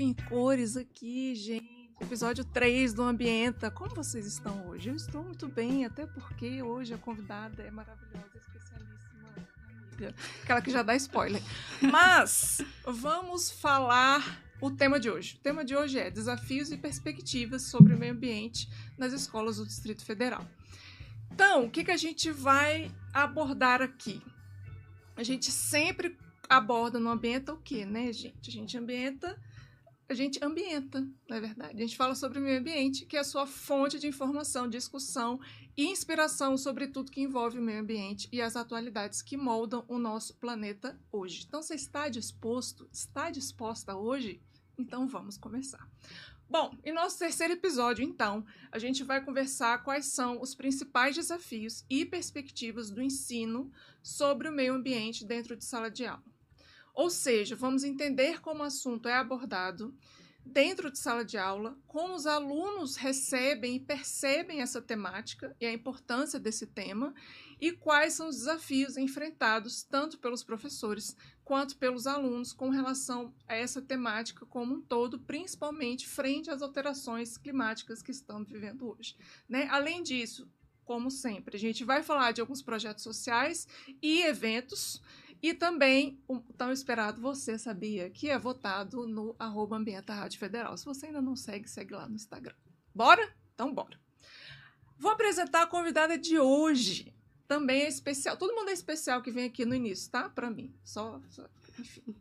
Salve em cores aqui, gente. Episódio 3 do Ambienta. Como vocês estão hoje? Eu estou muito bem, até porque hoje a convidada é maravilhosa, especialíssima, amiga. Aquela que já dá spoiler. Mas vamos falar o tema de hoje. O tema de hoje é desafios e perspectivas sobre o meio ambiente nas escolas do Distrito Federal. Então, o que a gente vai abordar aqui? A gente sempre aborda no Ambienta o quê, né, gente? A gente ambienta, não é verdade? A gente fala sobre o meio ambiente, que é a sua fonte de informação, discussão e inspiração sobre tudo que envolve o meio ambiente e as atualidades que moldam o nosso planeta hoje. Então, você está disposto? Está disposta hoje? Então, vamos começar. Bom, em nosso terceiro episódio, então, a gente vai conversar quais são os principais desafios e perspectivas do ensino sobre o meio ambiente dentro de sala de aula. Ou seja, vamos entender como o assunto é abordado dentro de sala de aula, como os alunos recebem e percebem essa temática e a importância desse tema, e quais são os desafios enfrentados tanto pelos professores quanto pelos alunos com relação a essa temática como um todo, principalmente frente às alterações climáticas que estamos vivendo hoje, né? Além disso, como sempre, a gente vai falar de alguns projetos sociais e eventos, e também o tão esperado Você Sabia, que é votado no @Ambienta Rádio Federal. Se você ainda não segue, segue lá no Instagram. Bora? Então bora. Vou apresentar a convidada de hoje. Também é especial. Todo mundo é especial que vem aqui no início, tá? Pra mim. Enfim.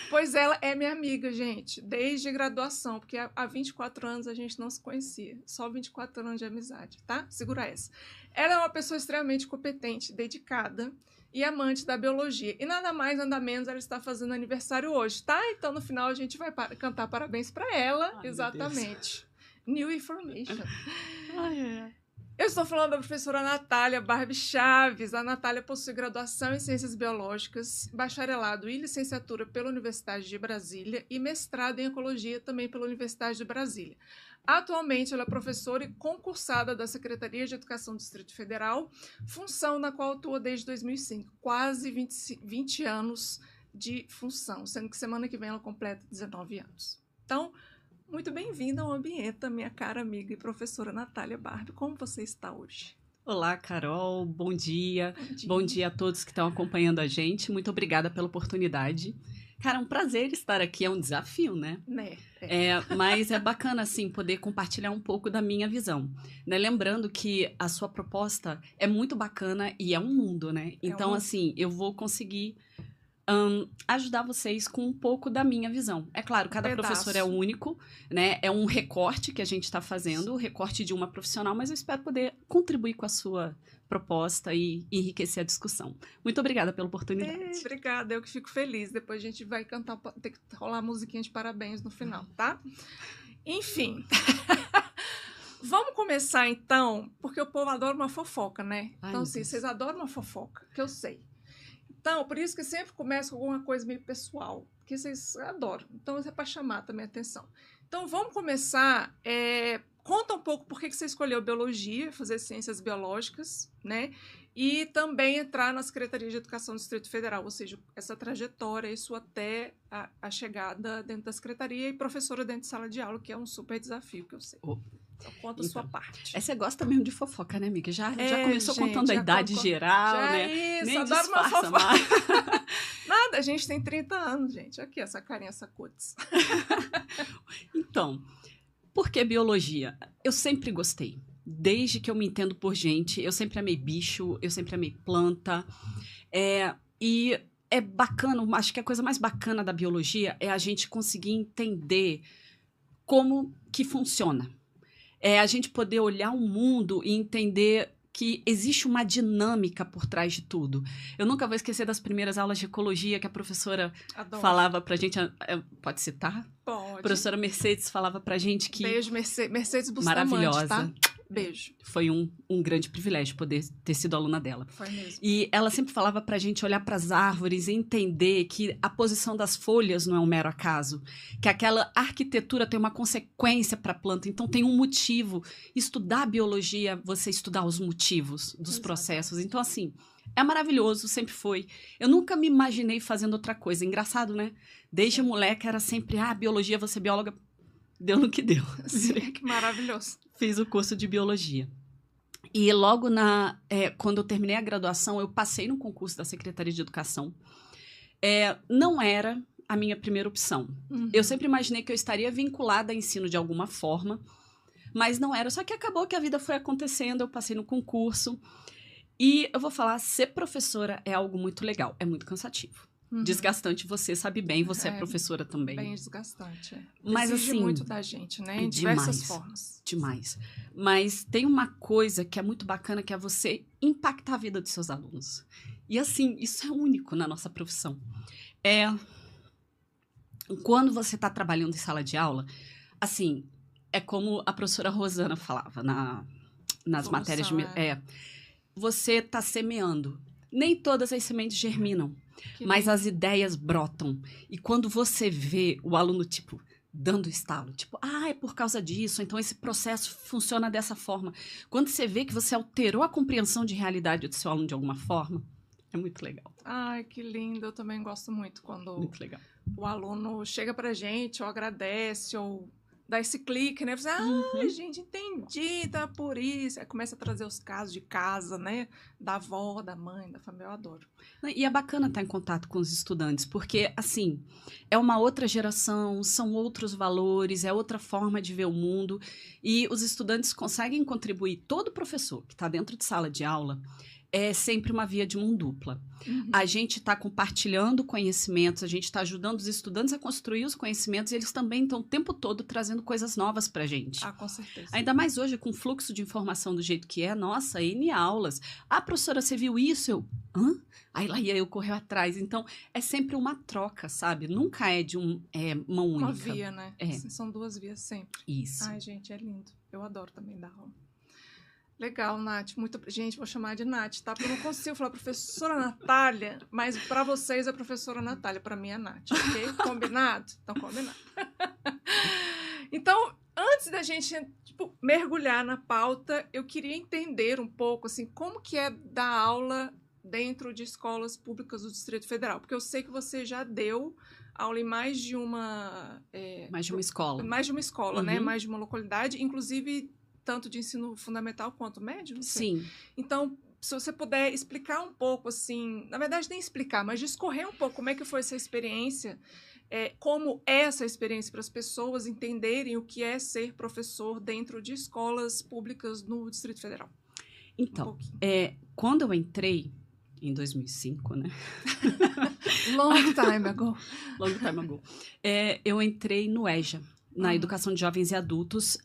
Pois ela é minha amiga, gente, desde graduação, porque há 24 anos a gente não se conhecia. Só 24 anos de amizade, tá? Segura essa. Ela é uma pessoa extremamente competente, dedicada e amante da biologia. E nada mais, nada menos, ela está fazendo aniversário hoje, tá? Então, no final, a gente vai cantar parabéns para ela. Ai, exatamente. New information. Ai. Eu estou falando da professora Natália Barbie Chaves. A Natália possui graduação em Ciências Biológicas, bacharelado e licenciatura pela Universidade de Brasília e mestrado em Ecologia também pela Universidade de Brasília. Atualmente, ela é professora e concursada da Secretaria de Educação do Distrito Federal, função na qual atua desde 2005. Quase 20 anos de função, sendo que semana que vem ela completa 19 anos. Então, muito bem-vinda ao Ambienta, minha cara amiga e professora Natália Barbie. Como você está hoje? Olá, Carol. Bom dia. Bom dia a todos que estão acompanhando a gente. Muito obrigada pela oportunidade. Cara, é um prazer estar aqui. É um desafio, né? Mas é bacana, assim, poder compartilhar um pouco da minha visão. Né? Lembrando que a sua proposta é muito bacana e é um mundo, né? Então, assim, eu vou conseguir ajudar vocês com um pouco da minha visão. É claro, cada professor é único, né? É um recorte que a gente está fazendo, o recorte de uma profissional, mas eu espero poder contribuir com a sua proposta e enriquecer a discussão. Muito obrigada pela oportunidade. Obrigada, eu que fico feliz. Depois a gente vai cantar, tem que rolar a musiquinha de parabéns no final, tá? Enfim. Vamos começar, então, porque o povo adora uma fofoca, né? Então, assim, vocês adoram uma fofoca, que eu sei. Então, por isso que sempre começa com alguma coisa meio pessoal, que vocês adoram. Então, isso é para chamar também a atenção. Então, vamos começar. Conta um pouco por que você escolheu biologia, fazer ciências biológicas, né? E também entrar na Secretaria de Educação do Distrito Federal, ou seja, essa trajetória, isso até a chegada dentro da secretaria e professora dentro de sala de aula, que é um super desafio, que eu sei. Então, conta a sua parte. Você gosta mesmo de fofoca, né, amiga? Já começou contando a idade geral, né? Isso, nem adoro uma fofoca. Nada, a gente tem 30 anos, gente. Aqui, essa carinha, essa cutis. Então, por que biologia? Eu sempre gostei. Desde que eu me entendo por gente, eu sempre amei bicho, eu sempre amei planta. E é bacana, acho que a coisa mais bacana da biologia é a gente conseguir entender como que funciona. A gente poder olhar o mundo e entender que existe uma dinâmica por trás de tudo. Eu nunca vou esquecer das primeiras aulas de ecologia que a professora falava pra gente... Pode citar? Pode. A professora Mercedes falava pra gente que... Beijo, Mercedes Bustamante, maravilhosa. Tá? Beijo. Foi um grande privilégio poder ter sido aluna dela. Foi mesmo. E ela sempre falava pra gente olhar pras árvores e entender que a posição das folhas não é um mero acaso, que aquela arquitetura tem uma consequência pra planta, então tem um motivo. Estudar biologia, você estudar os motivos dos processos. Então, assim, é maravilhoso, sempre foi. Eu nunca me imaginei fazendo outra coisa. Engraçado, né? Desde moleque era sempre, biologia, você é bióloga. Deu no que deu. Sim, que maravilhoso. Fiz o curso de biologia. E logo quando eu terminei a graduação, eu passei no concurso da Secretaria de Educação. Não era a minha primeira opção. Uhum. Eu sempre imaginei que eu estaria vinculada a ensino de alguma forma, mas não era. Só que acabou que a vida foi acontecendo, eu passei no concurso. E eu vou falar, ser professora é algo muito legal, é muito cansativo. Uhum. Desgastante, você sabe bem, você é professora também. Bem desgastante. Mas exige assim, muito da gente, né? Em diversas formas. Demais. Mas tem uma coisa que é muito bacana, que é você impactar a vida dos seus alunos. E assim, isso é único na nossa profissão. Quando você está trabalhando em sala de aula, assim, é como a professora Rosana falava nas matérias de... Você está semeando. Nem todas as sementes germinam. Mas as ideias brotam. E quando você vê o aluno, tipo, dando estalo, tipo, é por causa disso, então esse processo funciona dessa forma. Quando você vê que você alterou a compreensão de realidade do seu aluno de alguma forma, é muito legal. Ai, que lindo. Eu também gosto muito quando muito legal. O aluno chega pra gente, ou agradece, ou dá esse clique, né? Você, gente, entendi, tá por isso. Aí começa a trazer os casos de casa, né? Da avó, da mãe, da família, eu adoro. E é bacana estar em contato com os estudantes, porque, assim, é uma outra geração, são outros valores, é outra forma de ver o mundo, e os estudantes conseguem contribuir. Todo professor que está dentro de sala de aula é sempre uma via de mão dupla. Uhum. A gente está compartilhando conhecimentos, a gente está ajudando os estudantes a construir os conhecimentos, e eles também estão o tempo todo trazendo coisas novas para a gente. Com certeza. Ainda mais hoje, com o fluxo de informação do jeito que é, nossa, N aulas. Professora, você viu isso? Eu, hã? Aí lá ia eu correr atrás. Então, é sempre uma troca, sabe? Nunca é de mão única. Uma via, né? São duas vias sempre. Isso. Ai, gente, é lindo. Eu adoro também dar aula. Legal, Nath. Gente, vou chamar de Nath, tá? Porque eu não consigo falar professora Natália, mas para vocês é professora Natália, para mim é Nath, ok? Combinado? Então, combinado. Então, antes da gente mergulhar na pauta, eu queria entender um pouco, assim, como que é dar aula dentro de escolas públicas do Distrito Federal, porque eu sei que você já deu aula em mais de uma... mais de uma escola. Mais de uma escola, né? Mais de uma localidade, inclusive... tanto de ensino fundamental quanto médio? Não sei. Sim. Então, se você puder explicar um pouco, assim, na verdade nem explicar, mas discorrer um pouco como é que foi essa experiência, como é essa experiência para as pessoas entenderem o que é ser professor dentro de escolas públicas no Distrito Federal. Então, quando eu entrei, em 2005, né? Long time ago. Long time ago. Eu entrei no EJA, na Educação de Jovens e Adultos,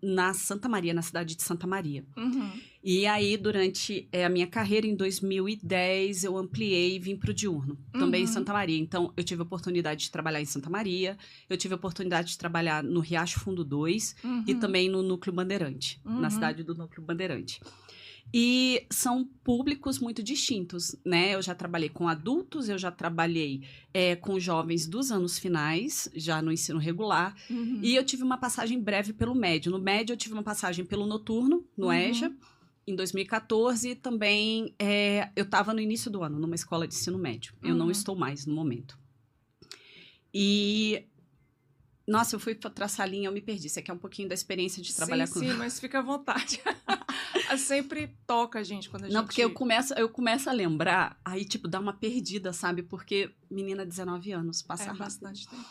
na Santa Maria, na cidade de Santa Maria. Uhum. E aí, durante a minha carreira, em 2010, eu ampliei e vim para o diurno, também em Santa Maria. Então, eu tive a oportunidade de trabalhar em Santa Maria, eu tive a oportunidade de trabalhar no Riacho Fundo 2 e também no Núcleo Bandeirante, na cidade do Núcleo Bandeirante. E são públicos muito distintos, né? Eu já trabalhei com adultos, eu já trabalhei com jovens dos anos finais, já no ensino regular. E eu tive uma passagem breve pelo médio. No médio, eu tive uma passagem pelo noturno, no EJA, em 2014. E também, eu estava no início do ano, numa escola de ensino médio. Eu não estou mais no momento. E... Nossa, eu fui traçar a linha, eu me perdi. Você quer um pouquinho da experiência de trabalhar com... Sim, mas fica à vontade. Sempre toca a gente quando a gente... Não, porque eu começo a lembrar, aí, tipo, dá uma perdida, sabe? Porque menina, 19 anos, passa rápido. Bastante tempo.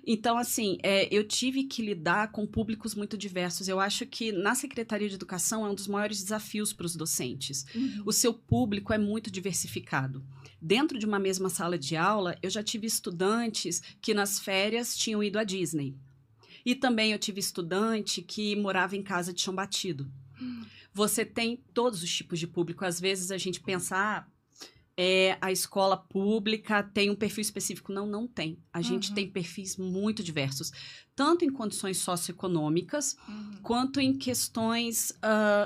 Então, assim, eu tive que lidar com públicos muito diversos. Eu acho que na Secretaria de Educação é um dos maiores desafios para os docentes. O seu público é muito diversificado. Dentro de uma mesma sala de aula, eu já tive estudantes que nas férias tinham ido à Disney. E também eu tive estudante que morava em casa de chão batido. Você tem todos os tipos de público. Às vezes a gente pensa, A escola pública tem um perfil específico? Não, não tem. A gente tem perfis muito diversos, tanto em condições socioeconômicas, quanto em questões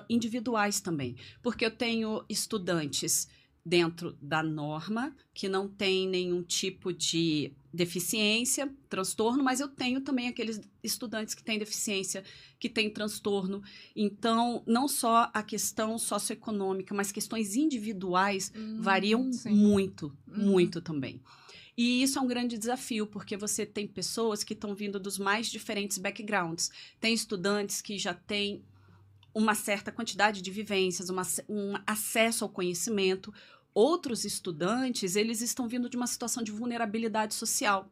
individuais também. Porque eu tenho estudantes dentro da norma, que não tem nenhum tipo de deficiência, transtorno, mas eu tenho também aqueles estudantes que têm deficiência, que têm transtorno. Então, não só a questão socioeconômica, mas questões individuais variam muito, muito também. E isso é um grande desafio, porque você tem pessoas que estão vindo dos mais diferentes backgrounds. Tem estudantes que já têm uma certa quantidade de vivências, um acesso ao conhecimento. Outros estudantes, eles estão vindo de uma situação de vulnerabilidade social,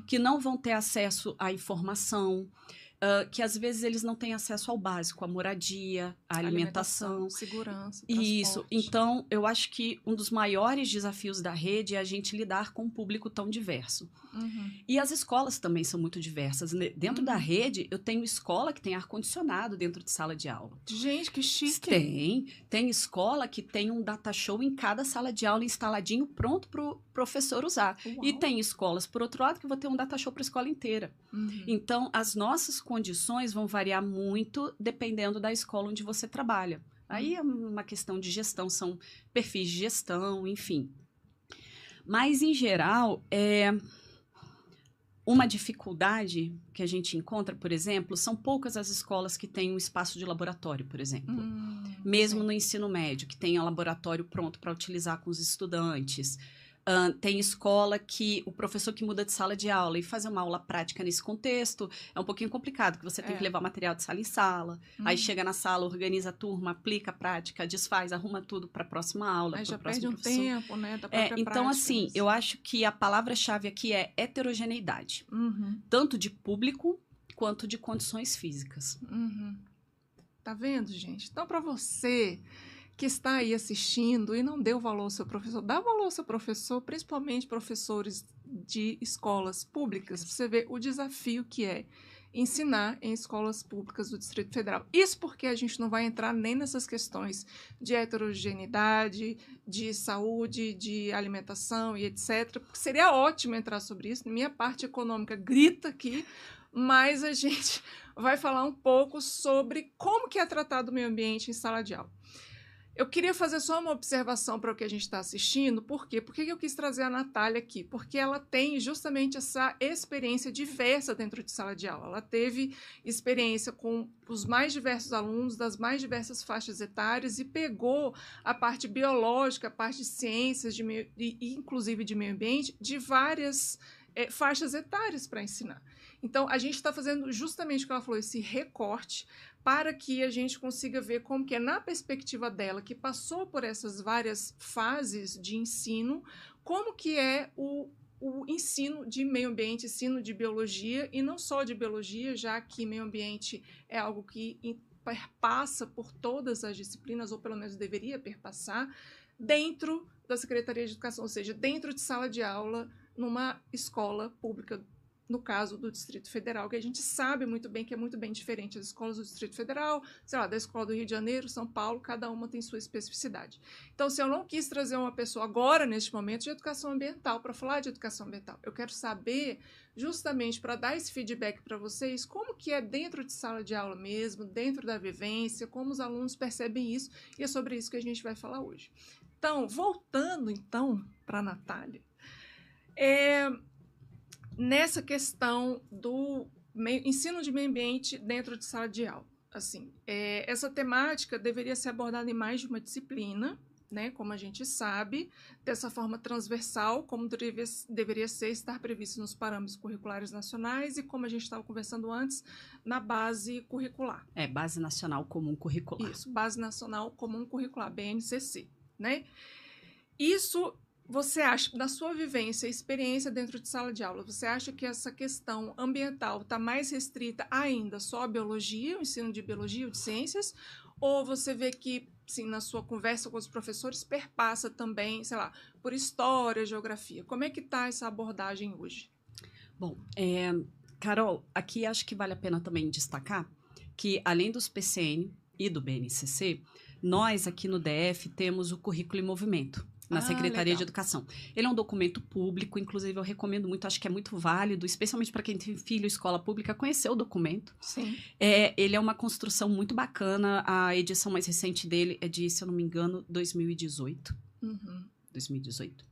que não vão ter acesso à informação, que às vezes eles não têm acesso ao básico, à moradia, à alimentação, segurança, transporte. Isso. Então, eu acho que um dos maiores desafios da rede é a gente lidar com um público tão diverso. E as escolas também são muito diversas. Dentro da rede, eu tenho escola que tem ar-condicionado dentro de sala de aula. Gente, que chique! Tem escola que tem um data show em cada sala de aula instaladinho, pronto para o professor usar. Uau. E tem escolas, por outro lado, que vão ter um data show para a escola inteira. Então, as nossas condições vão variar muito dependendo da escola onde você trabalha. Aí é uma questão de gestão, são perfis de gestão, enfim. Mas, em geral, uma dificuldade que a gente encontra, por exemplo, são poucas as escolas que têm um espaço de laboratório, por exemplo. Mesmo no ensino médio, que tenha laboratório pronto para utilizar com os estudantes. Tem escola que o professor que muda de sala de aula e fazer uma aula prática nesse contexto é um pouquinho complicado, porque você tem que levar material de sala em sala, aí chega na sala, organiza a turma, aplica a prática, desfaz, arruma tudo para a próxima aula. Aí já perde um tempo, né, da própria então, prática, assim, mas... eu acho que a palavra-chave aqui é heterogeneidade, tanto de público quanto de condições físicas. Tá vendo, gente? Então, para você que está aí assistindo e não deu valor ao seu professor, dá valor ao seu professor, principalmente professores de escolas públicas, para você ver o desafio que é ensinar em escolas públicas do Distrito Federal. Isso porque a gente não vai entrar nem nessas questões de heterogeneidade, de saúde, de alimentação e etc. Porque seria ótimo entrar sobre isso. Minha parte econômica grita aqui, mas a gente vai falar um pouco sobre como que é tratado o meio ambiente em sala de aula. Eu queria fazer só uma observação para o que a gente está assistindo. Por quê? Por que eu quis trazer a Natália aqui? Porque ela tem justamente essa experiência diversa dentro de sala de aula. Ela teve experiência com os mais diversos alunos, das mais diversas faixas etárias, e pegou a parte biológica, a parte de ciências, inclusive de meio ambiente, de várias faixas etárias para ensinar. Então, a gente está fazendo justamente o que ela falou, esse recorte, para que a gente consiga ver como que é, na perspectiva dela, que passou por essas várias fases de ensino, como que é o ensino de meio ambiente, ensino de biologia, e não só de biologia, já que meio ambiente é algo que perpassa por todas as disciplinas, ou pelo menos deveria perpassar, dentro da Secretaria de Educação, ou seja, dentro de sala de aula, numa escola pública, no caso do Distrito Federal, que a gente sabe muito bem que é muito bem diferente das escolas do Distrito Federal, sei lá, da escola do Rio de Janeiro, São Paulo, cada uma tem sua especificidade. Então, se eu não quis trazer uma pessoa agora, neste momento, de educação ambiental, para falar de educação ambiental, eu quero saber, justamente para dar esse feedback para vocês, como que é dentro de sala de aula mesmo, dentro da vivência, como os alunos percebem isso, e é sobre isso que a gente vai falar hoje. Então, voltando, para a Natália, nessa questão do ensino de meio ambiente dentro de sala de aula. Assim, essa temática deveria ser abordada em mais de uma disciplina, né, como a gente sabe, dessa forma transversal, como deveria estar previsto nos parâmetros curriculares nacionais e, como a gente estava conversando antes, na base curricular. Base Nacional Comum Curricular. Isso, Base Nacional Comum Curricular, BNCC, né? Isso... Você acha, na sua vivência e experiência dentro de sala de aula, você acha que essa questão ambiental está mais restrita ainda só à biologia, o ensino de biologia ou de ciências? Ou você vê que, sim, na sua conversa com os professores, perpassa também, sei lá, por história, geografia? Como é que está essa abordagem hoje? Bom, Carol, aqui acho que vale a pena também destacar que, além dos PCN e do BNCC, nós aqui no DF temos o Currículo em Movimento. na Secretaria legal. de Educação. Ele é um documento público, inclusive eu recomendo muito, acho que é muito válido, especialmente para quem tem filho em escola pública, conhecer o documento. Sim. Ele é uma construção muito bacana, a edição mais recente dele é de, se eu não me engano, 2018. 2018?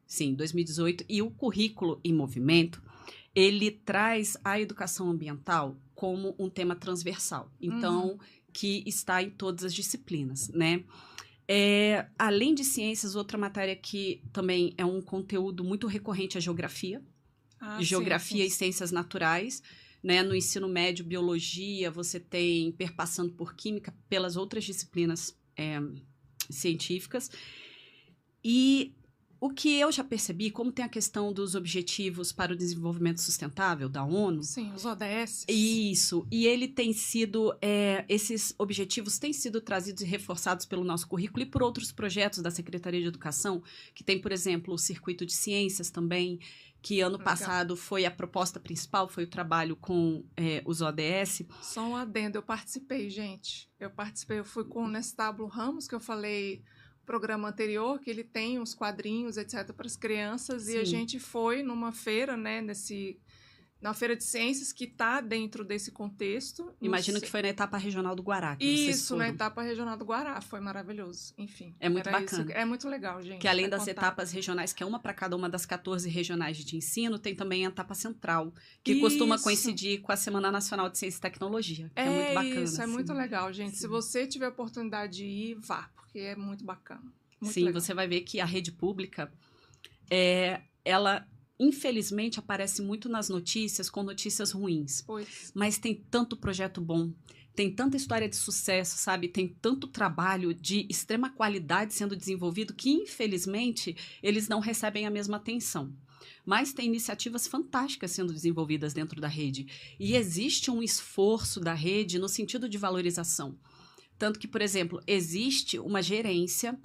Sim, 2018. E o Currículo em Movimento, ele traz a educação ambiental como um tema transversal. Então, que está em todas as disciplinas, né? Além de ciências, outra matéria que também é um conteúdo muito recorrente é a geografia. Geografia e ciências naturais. Né? No ensino médio, biologia, você tem perpassando por química, pelas outras disciplinas científicas. E o que eu já percebi, como tem a questão dos Objetivos para o Desenvolvimento Sustentável da ONU. Sim, os ODS. Isso. E ele tem sido, esses objetivos têm sido trazidos e reforçados pelo nosso currículo e por outros projetos da Secretaria de Educação, que tem, por exemplo, o Circuito de Ciências também, que ano passado foi a proposta principal, foi o trabalho com os ODS. Só um adendo, eu participei, gente. Eu fui com o Nestábulo Ramos, que eu falei programa anterior, que ele tem uns quadrinhos, etc., para as crianças, Sim. E a gente foi numa feira, né, na Feira de Ciências, que está dentro desse contexto. Imagino que foi na etapa regional do Guará. Isso, na etapa regional do Guará. Foi maravilhoso. Enfim. É muito bacana. Isso. É muito legal, gente. Que além das etapas regionais, que é uma para cada uma das 14 regionais de ensino, tem também a etapa central, que costuma coincidir com a Semana Nacional de Ciência e Tecnologia, que é muito bacana. Isso, é assim. muito legal, gente. Sim. Se você tiver a oportunidade de ir, vá, porque é muito bacana. Muito Sim, legal. Você vai ver que a rede pública, ela... infelizmente, aparece muito nas notícias, com notícias ruins. Pois. Mas tem tanto projeto bom, tem tanta história de sucesso, sabe? Tem tanto trabalho de extrema qualidade sendo desenvolvido que, infelizmente, eles não recebem a mesma atenção. Mas tem iniciativas fantásticas sendo desenvolvidas dentro da rede. E existe um esforço da rede no sentido de valorização. Tanto que, por exemplo, existe uma gerência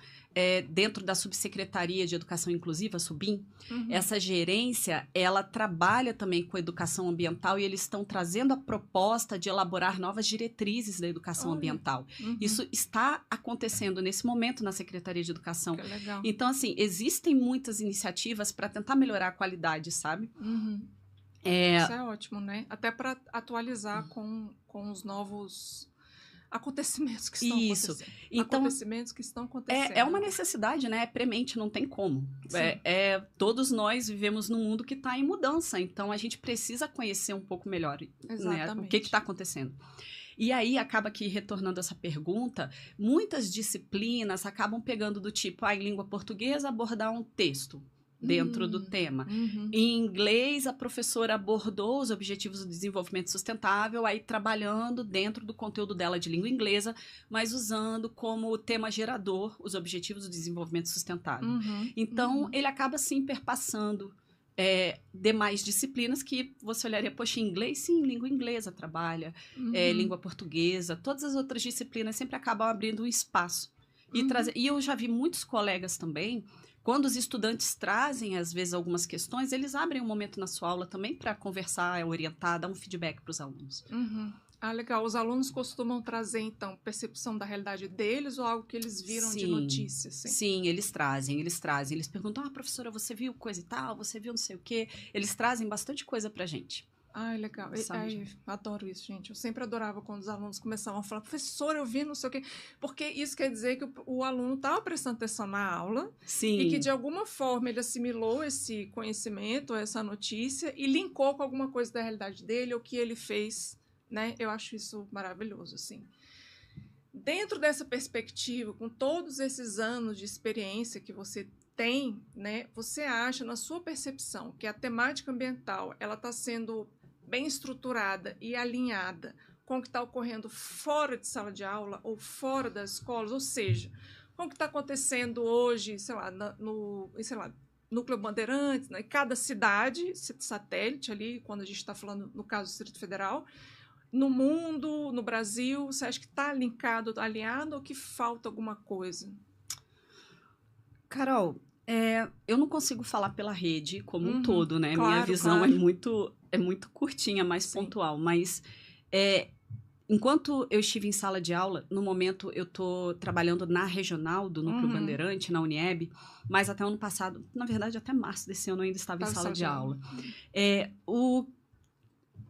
dentro da Subsecretaria de Educação Inclusiva, SUBIM. Essa gerência, ela trabalha também com educação ambiental e eles estão trazendo a proposta de elaborar novas diretrizes da educação ambiental. Isso está acontecendo nesse momento na Secretaria de Educação. Que legal. Então, assim, existem muitas iniciativas para tentar melhorar a qualidade, sabe? Isso é ótimo, né? Até para atualizar com os novos... acontecimentos que estão acontecendo. Então, acontecimentos que estão acontecendo. É uma necessidade, né? É premente, não tem como. Todos nós vivemos num mundo que está em mudança, então a gente precisa conhecer um pouco melhor, né, o que está acontecendo. E aí, acaba que, retornando essa pergunta, muitas disciplinas acabam pegando do tipo, em língua portuguesa, abordar um texto dentro do tema. Em inglês, a professora abordou os Objetivos do Desenvolvimento Sustentável, aí trabalhando dentro do conteúdo dela de língua inglesa, mas usando como tema gerador os Objetivos do Desenvolvimento Sustentável. Então, ele acaba, sim, perpassando demais disciplinas que você olharia, poxa, em inglês, sim, língua inglesa trabalha, língua portuguesa, todas as outras disciplinas sempre acabam abrindo um espaço. E eu já vi muitos colegas também. Quando os estudantes trazem, às vezes, algumas questões, eles abrem um momento na sua aula também para conversar, orientar, dar um feedback para os alunos. Legal. Os alunos costumam trazer, então, percepção da realidade deles ou algo que eles viram de notícias? Sim, eles trazem. Eles perguntam, professora, você viu coisa e tal? Você viu não sei o quê? Eles trazem bastante coisa para a gente. Legal. Adoro isso, gente. Eu sempre adorava quando os alunos começavam a falar, professor, eu vi não sei o quê. Porque isso quer dizer que o aluno estava prestando atenção na aula. Sim. E que, de alguma forma, ele assimilou esse conhecimento, essa notícia, e linkou com alguma coisa da realidade dele, ou que ele fez, né? Eu acho isso maravilhoso, assim. Dentro dessa perspectiva, com todos esses anos de experiência que você tem, né? Você acha, na sua percepção, que a temática ambiental ela está sendo bem estruturada e alinhada com o que está ocorrendo fora de sala de aula ou fora das escolas, ou seja, com o que está acontecendo hoje, sei lá, no Núcleo Bandeirantes, né, em cada cidade, satélite ali, quando a gente está falando, no caso do Distrito Federal, no mundo, no Brasil, você acha que está linkado, alinhado, ou que falta alguma coisa? Carol, eu não consigo falar pela rede como um todo, né? Claro, minha visão é muito curtinha, mais pontual, mas enquanto eu estive em sala de aula, no momento eu estou trabalhando na regional do Núcleo Bandeirante, na Unieb, mas até ano passado, na verdade até março desse ano eu ainda estava em sala de aula. O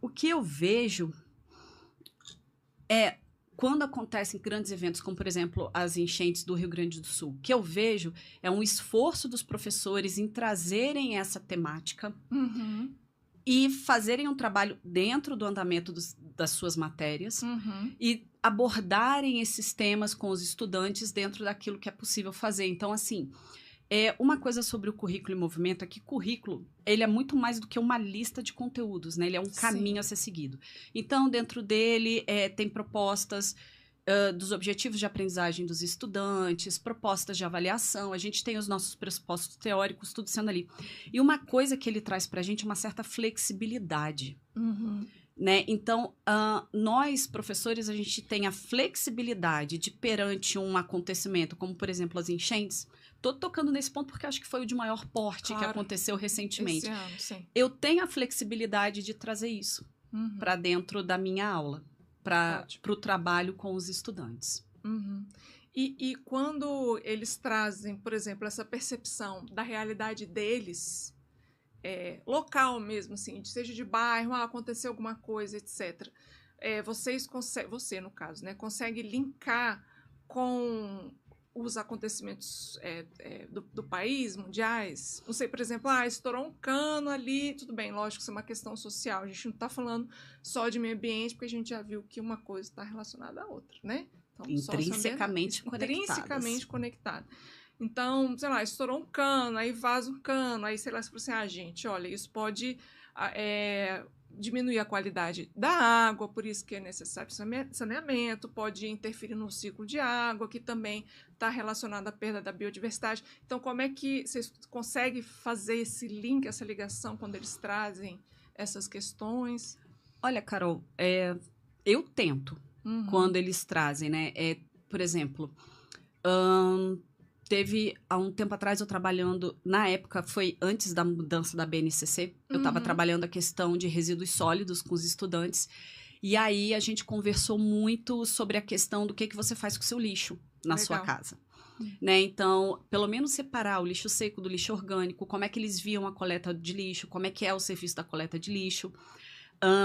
que eu vejo é, quando acontecem grandes eventos, como, por exemplo, as enchentes do Rio Grande do Sul, o que eu vejo é um esforço dos professores em trazerem essa temática e fazerem um trabalho dentro do andamento das suas matérias e abordarem esses temas com os estudantes dentro daquilo que é possível fazer. Então, assim, uma coisa sobre o currículo em movimento é que currículo, ele é muito mais do que uma lista de conteúdos, né? Ele é um caminho a ser seguido. Então, dentro dele, tem propostas dos objetivos de aprendizagem dos estudantes, propostas de avaliação, a gente tem os nossos pressupostos teóricos, tudo sendo ali. E uma coisa que ele traz para a gente é uma certa flexibilidade. Né? Então, nós, professores, a gente tem a flexibilidade de, perante um acontecimento, como, por exemplo, as enchentes. Estou tocando nesse ponto porque acho que foi o de maior porte que aconteceu recentemente. Esse ano, sim. Eu tenho a flexibilidade de trazer isso para dentro da minha aula, para o trabalho com os estudantes. E quando eles trazem, por exemplo, essa percepção da realidade deles, local mesmo, assim, seja de bairro, aconteceu alguma coisa, etc. Vocês conseguem, você no caso, né, consegue linkar com os acontecimentos do país, mundiais? Não sei, por exemplo, estourou um cano ali, tudo bem, lógico que isso é uma questão social, a gente não está falando só de meio ambiente, porque a gente já viu que uma coisa está relacionada à outra, né? Então, intrinsecamente conectada. Então, sei lá, estourou um cano, aí vaza um cano, aí, sei lá, você fala assim, gente, olha, isso pode diminuir a qualidade da água, por isso que é necessário saneamento, pode interferir no ciclo de água, que também está relacionado à perda da biodiversidade. Então, como é que vocês conseguem fazer esse link, essa ligação, quando eles trazem essas questões? Olha, Carol, eu tento, quando eles trazem, né? Por exemplo, teve, há um tempo atrás, eu trabalhando, na época, foi antes da mudança da BNCC, eu estava trabalhando a questão de resíduos sólidos com os estudantes, e aí a gente conversou muito sobre a questão do que você faz com o seu lixo na sua casa. Né? Então, pelo menos separar o lixo seco do lixo orgânico, como é que eles viam a coleta de lixo, como é que é o serviço da coleta de lixo.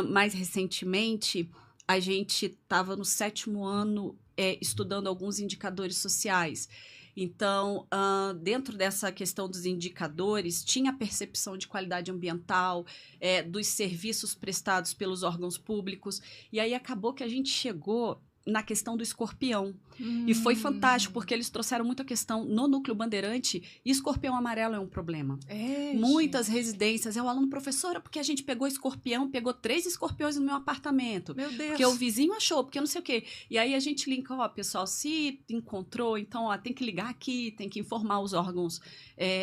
Mais recentemente, a gente estava no 7º ano estudando alguns indicadores sociais. Então, dentro dessa questão dos indicadores, tinha a percepção de qualidade ambiental, dos serviços prestados pelos órgãos públicos, e aí acabou que a gente chegou na questão do escorpião. E foi fantástico, porque eles trouxeram muito a questão no Núcleo Bandeirante, e escorpião amarelo é um problema. Muitas residências, o aluno, professora, porque a gente pegou escorpião, pegou 3 escorpiões no meu apartamento. Meu Deus! Porque o vizinho achou, porque não sei o quê. E aí a gente linka, pessoal, se encontrou, então, tem que ligar aqui, tem que informar os órgãos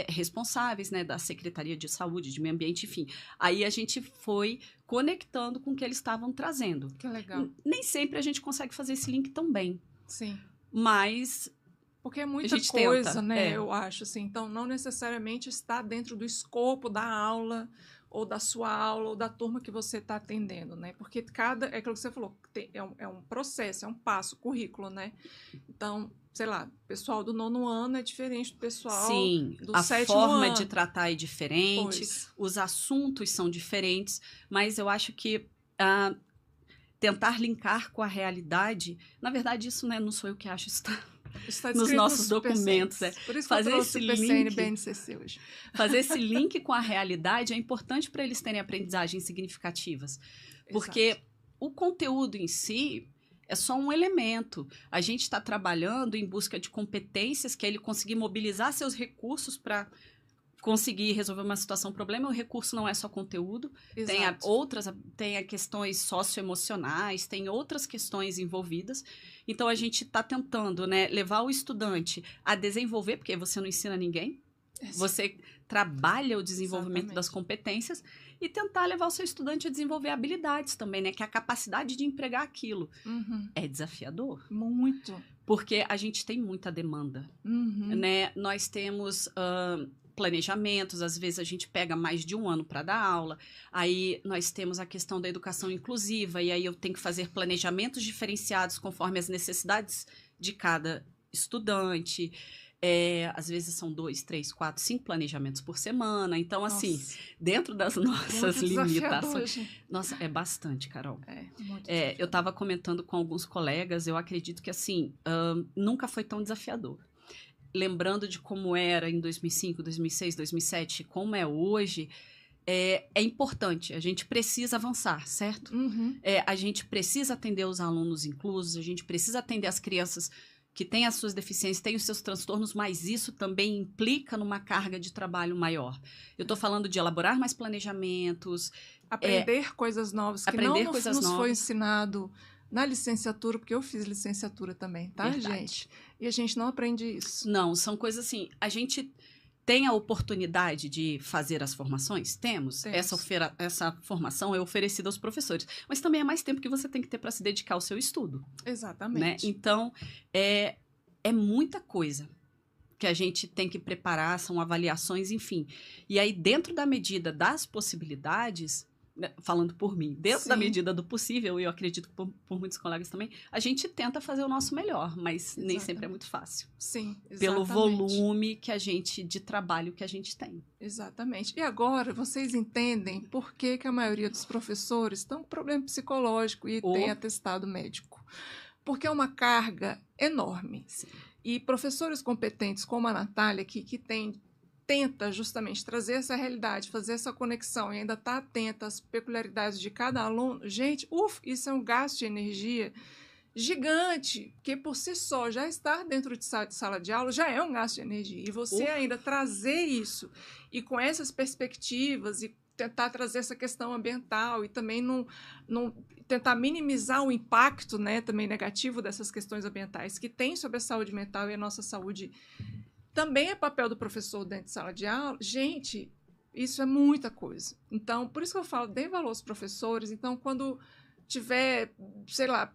responsáveis, né, da Secretaria de Saúde, de Meio Ambiente, enfim. Aí a gente foi conectando com o que eles estavam trazendo. Que legal. Nem sempre a gente consegue fazer esse link tão bem. Sim. Mas porque é muita coisa, tenta, né? Eu acho, assim. Então, não necessariamente está dentro do escopo da aula, ou da sua aula, ou da turma que você está atendendo, né? Porque é aquilo que você falou, é um processo, é um passo, currículo, né? Então, sei lá, o pessoal do 9º ano é diferente do pessoal do 7º ano. A forma de tratar é diferente, os assuntos são diferentes, mas eu acho que tentar linkar com a realidade, na verdade, isso, né, não sou eu que acho, isso está nos nossos documentos. Por isso que fazer esse link, BNCC hoje. Fazer esse link com a realidade é importante para eles terem aprendizagens significativas. Porque o conteúdo em si é só um elemento. A gente está trabalhando em busca de competências, que é ele conseguir mobilizar seus recursos para conseguir resolver uma situação, um problema. O recurso não é só conteúdo, tem questões socioemocionais, tem outras questões envolvidas. Então, a gente está tentando, né, levar o estudante a desenvolver, porque você não ensina ninguém, você trabalha o desenvolvimento das competências e tentar levar o seu estudante a desenvolver habilidades também, né, que é a capacidade de empregar aquilo. É desafiador. Muito. Porque a gente tem muita demanda, né? Nós temos... planejamentos, às vezes a gente pega mais de um ano para dar aula, aí nós temos a questão da educação inclusiva, e aí eu tenho que fazer planejamentos diferenciados conforme as necessidades de cada estudante. Às vezes são 2, 3, 4, 5 planejamentos por semana. Então, assim, dentro das nossas limitações... Nossa, é bastante, Carol. Eu estava comentando com alguns colegas, eu acredito que, assim, nunca foi tão desafiador. Lembrando de como era em 2005, 2006, 2007, como é hoje... É importante, a gente precisa avançar, certo? Uhum. A gente precisa atender os alunos inclusos, a gente precisa atender as crianças que têm as suas deficiências, têm os seus transtornos, mas isso também implica numa carga de trabalho maior. Eu estou falando de elaborar mais planejamentos. Aprender coisas novas, que não nos foi ensinado na licenciatura, porque eu fiz licenciatura também, tá, gente? E a gente não aprende isso. Não, são coisas assim, a gente... Tem a oportunidade de fazer as formações? Temos. Essa formação é oferecida aos professores. Mas também é mais tempo que você tem que ter para se dedicar ao seu estudo. Exatamente. Né? Então, é muita coisa que a gente tem que preparar, são avaliações, enfim. E aí, dentro da medida das possibilidades... Falando por mim, dentro da medida do possível, e eu acredito que por muitos colegas também, a gente tenta fazer o nosso melhor, mas nem sempre é muito fácil. Sim, exatamente. Pelo volume de trabalho que a gente tem. Exatamente. E agora vocês entendem por que a maioria dos professores estão com problema psicológico e tem atestado médico. Porque é uma carga enorme. Sim. E professores competentes como a Natália, que tenta justamente trazer essa realidade, fazer essa conexão e ainda está atenta às peculiaridades de cada aluno, gente, isso é um gasto de energia gigante, que por si só já estar dentro de sala de aula já é um gasto de energia. E você ainda trazer isso e com essas perspectivas e tentar trazer essa questão ambiental e também não tentar minimizar o impacto, né, também negativo dessas questões ambientais que tem sobre a saúde mental e a nossa saúde. Também é papel do professor dentro de sala de aula. Gente, isso é muita coisa. Então, por isso que eu falo, dê valor aos professores. Então, quando tiver, sei lá,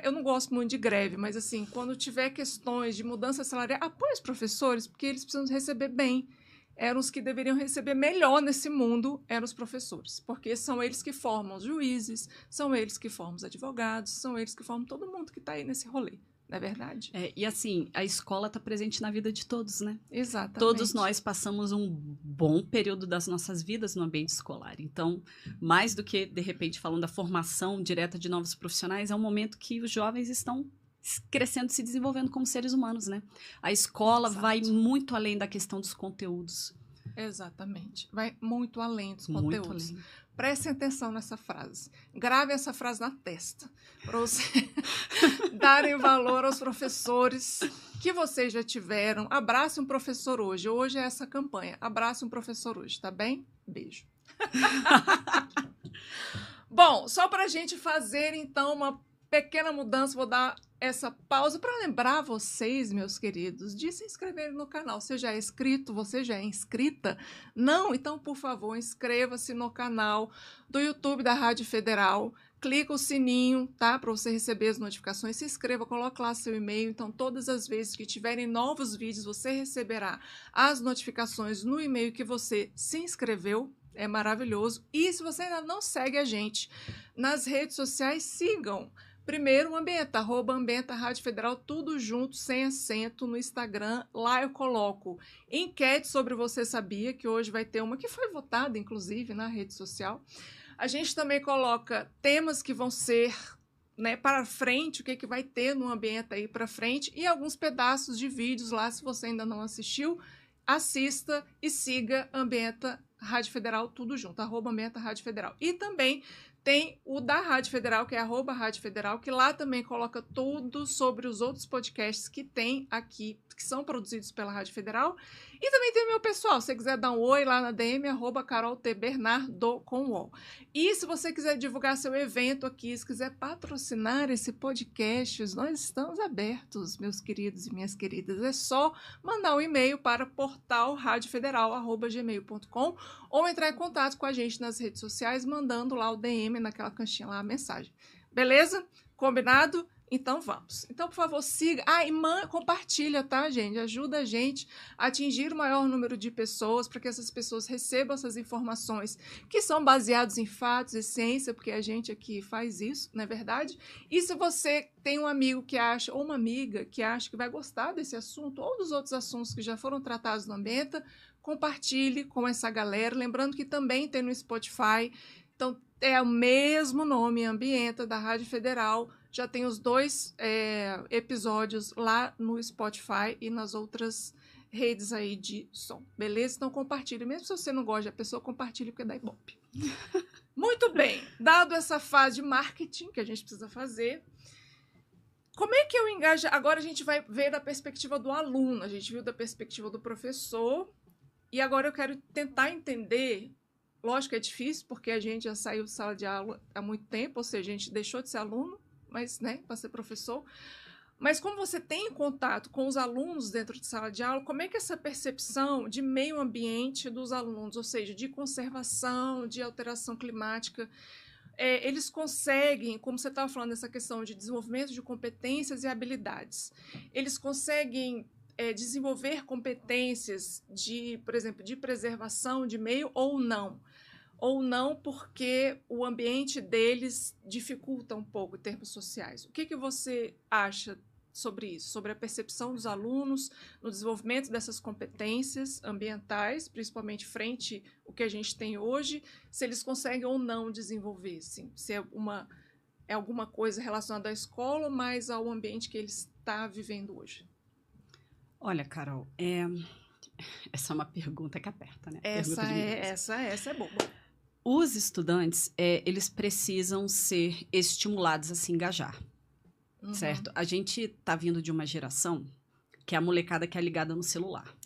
eu não gosto muito de greve, mas assim, quando tiver questões de mudança salarial, apoie os professores, porque eles precisam receber bem. Eram os que deveriam receber melhor nesse mundo, eram os professores, porque são eles que formam os juízes, são eles que formam os advogados, são eles que formam todo mundo que está aí nesse rolê. Não é verdade? E assim, a escola está presente na vida de todos, né? Exatamente. Todos nós passamos um bom período das nossas vidas no ambiente escolar. Então, mais do que, de repente, falando da formação direta de novos profissionais, é um momento que os jovens estão crescendo, se desenvolvendo como seres humanos, né? A escola vai muito além da questão dos conteúdos. Exatamente. Vai muito além dos conteúdos. Muito além. Prestem atenção nessa frase. Grave essa frase na testa. Para você darem valor aos professores que vocês já tiveram. Abrace um professor hoje. Hoje é essa campanha. Abrace um professor hoje, tá bem? Beijo. Bom, só para a gente fazer, então, uma pequena mudança, vou dar essa pausa para lembrar vocês, meus queridos, de se inscreverem no canal. Você já é inscrito? Você já é inscrita? Não? Então, por favor, inscreva-se no canal do YouTube da Rádio Federal. Clica o sininho, tá? Para você receber as notificações. Se inscreva, coloque lá seu e-mail. Então, todas as vezes que tiverem novos vídeos, você receberá as notificações no e-mail que você se inscreveu. É maravilhoso. E se você ainda não segue a gente nas redes sociais, sigam. Primeiro, o Ambienta, @Ambienta Rádio Federal, tudo junto, sem acento, no Instagram. Lá eu coloco enquete sobre Você Sabia, que hoje vai ter uma que foi votada, inclusive, na rede social. A gente também coloca temas que vão ser, né, para frente, o que vai ter no Ambienta aí para frente, e alguns pedaços de vídeos lá, se você ainda não assistiu, assista e siga Ambienta Rádio Federal, tudo junto, @Ambienta Rádio Federal. E também tem o da Rádio Federal, que é @Rádio Federal, que lá também coloca tudo sobre os outros podcasts que tem aqui, que são produzidos pela Rádio Federal. E também tem o meu pessoal, se você quiser dar um oi lá na DM, @CarolTBernardo com o. E se você quiser divulgar seu evento aqui, se quiser patrocinar esse podcast, nós estamos abertos, meus queridos e minhas queridas. É só mandar um e-mail para portalradiofederal@gmail.com ou entrar em contato com a gente nas redes sociais, mandando lá o DM, naquela caixinha lá, a mensagem. Beleza? Combinado? Então, vamos. Então, por favor, siga. E compartilha, tá, gente? Ajuda a gente a atingir o maior número de pessoas, para que essas pessoas recebam essas informações que são baseadas em fatos e ciência, porque a gente aqui faz isso, não é verdade? E se você tem um amigo que acha, ou uma amiga que acha que vai gostar desse assunto, ou dos outros assuntos que já foram tratados no Ambienta, compartilhe com essa galera. Lembrando que também tem no Spotify. Então, é o mesmo nome, Ambienta, da Rádio Federal. Já tem os 2 episódios lá no Spotify e nas outras redes aí de som, beleza? Então compartilhe, mesmo se você não gosta da pessoa, compartilhe porque dá ibope. Muito bem, dado essa fase de marketing que a gente precisa fazer, como é que eu engajo? Agora a gente vai ver da perspectiva do aluno, a gente viu da perspectiva do professor, e agora eu quero tentar entender. Lógico que é difícil, porque a gente já saiu de sala de aula há muito tempo, ou seja, a gente deixou de ser aluno, mas, né, para ser professor. Mas como você tem contato com os alunos dentro de sala de aula, como é que essa percepção de meio ambiente dos alunos, ou seja, de conservação, de alteração climática, eles conseguem, como você estava falando, essa questão de desenvolvimento de competências e habilidades, eles conseguem desenvolver competências de, por exemplo, de preservação de meio ou não? Ou não porque o ambiente deles dificulta um pouco em termos sociais. O que você acha sobre isso? Sobre a percepção dos alunos no desenvolvimento dessas competências ambientais, principalmente frente ao que a gente tem hoje, se eles conseguem ou não desenvolver, assim, se é alguma coisa relacionada à escola, mas ao ambiente que ele está vivendo hoje. Olha, Carol, essa é uma pergunta que aperta, né? Essa é boba. Os estudantes, eles precisam ser estimulados a se engajar, certo? A gente está vindo de uma geração que é a molecada que é ligada no celular.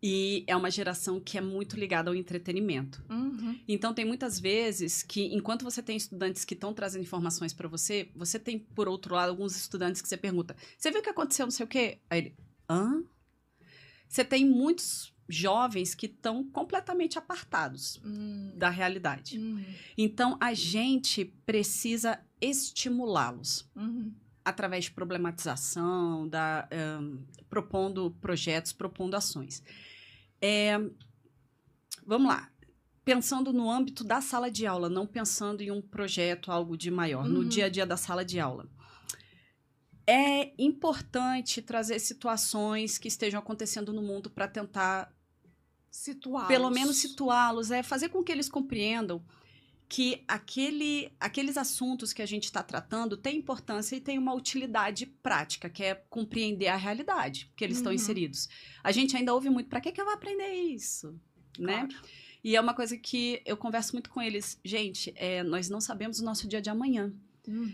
E é uma geração que é muito ligada ao entretenimento. Então, tem muitas vezes que, enquanto você tem estudantes que estão trazendo informações para você, você tem, por outro lado, alguns estudantes que você pergunta, você viu o que aconteceu, não sei o quê? Aí ele, hã? Você tem muitos jovens que estão completamente apartados da realidade. Então, a gente precisa estimulá-los através de problematização, propondo projetos, propondo ações. Vamos lá. Pensando no âmbito da sala de aula, não pensando em um projeto, algo de maior, no dia a dia da sala de aula. É importante trazer situações que estejam acontecendo no mundo para tentar pelo menos situá-los, fazer com que eles compreendam que aqueles assuntos que a gente está tratando têm importância e têm uma utilidade prática, que é compreender a realidade que eles estão inseridos. A gente ainda ouve muito, para que eu vou aprender isso? Né? Claro. E é uma coisa que eu converso muito com eles. Gente, nós não sabemos o nosso dia de amanhã.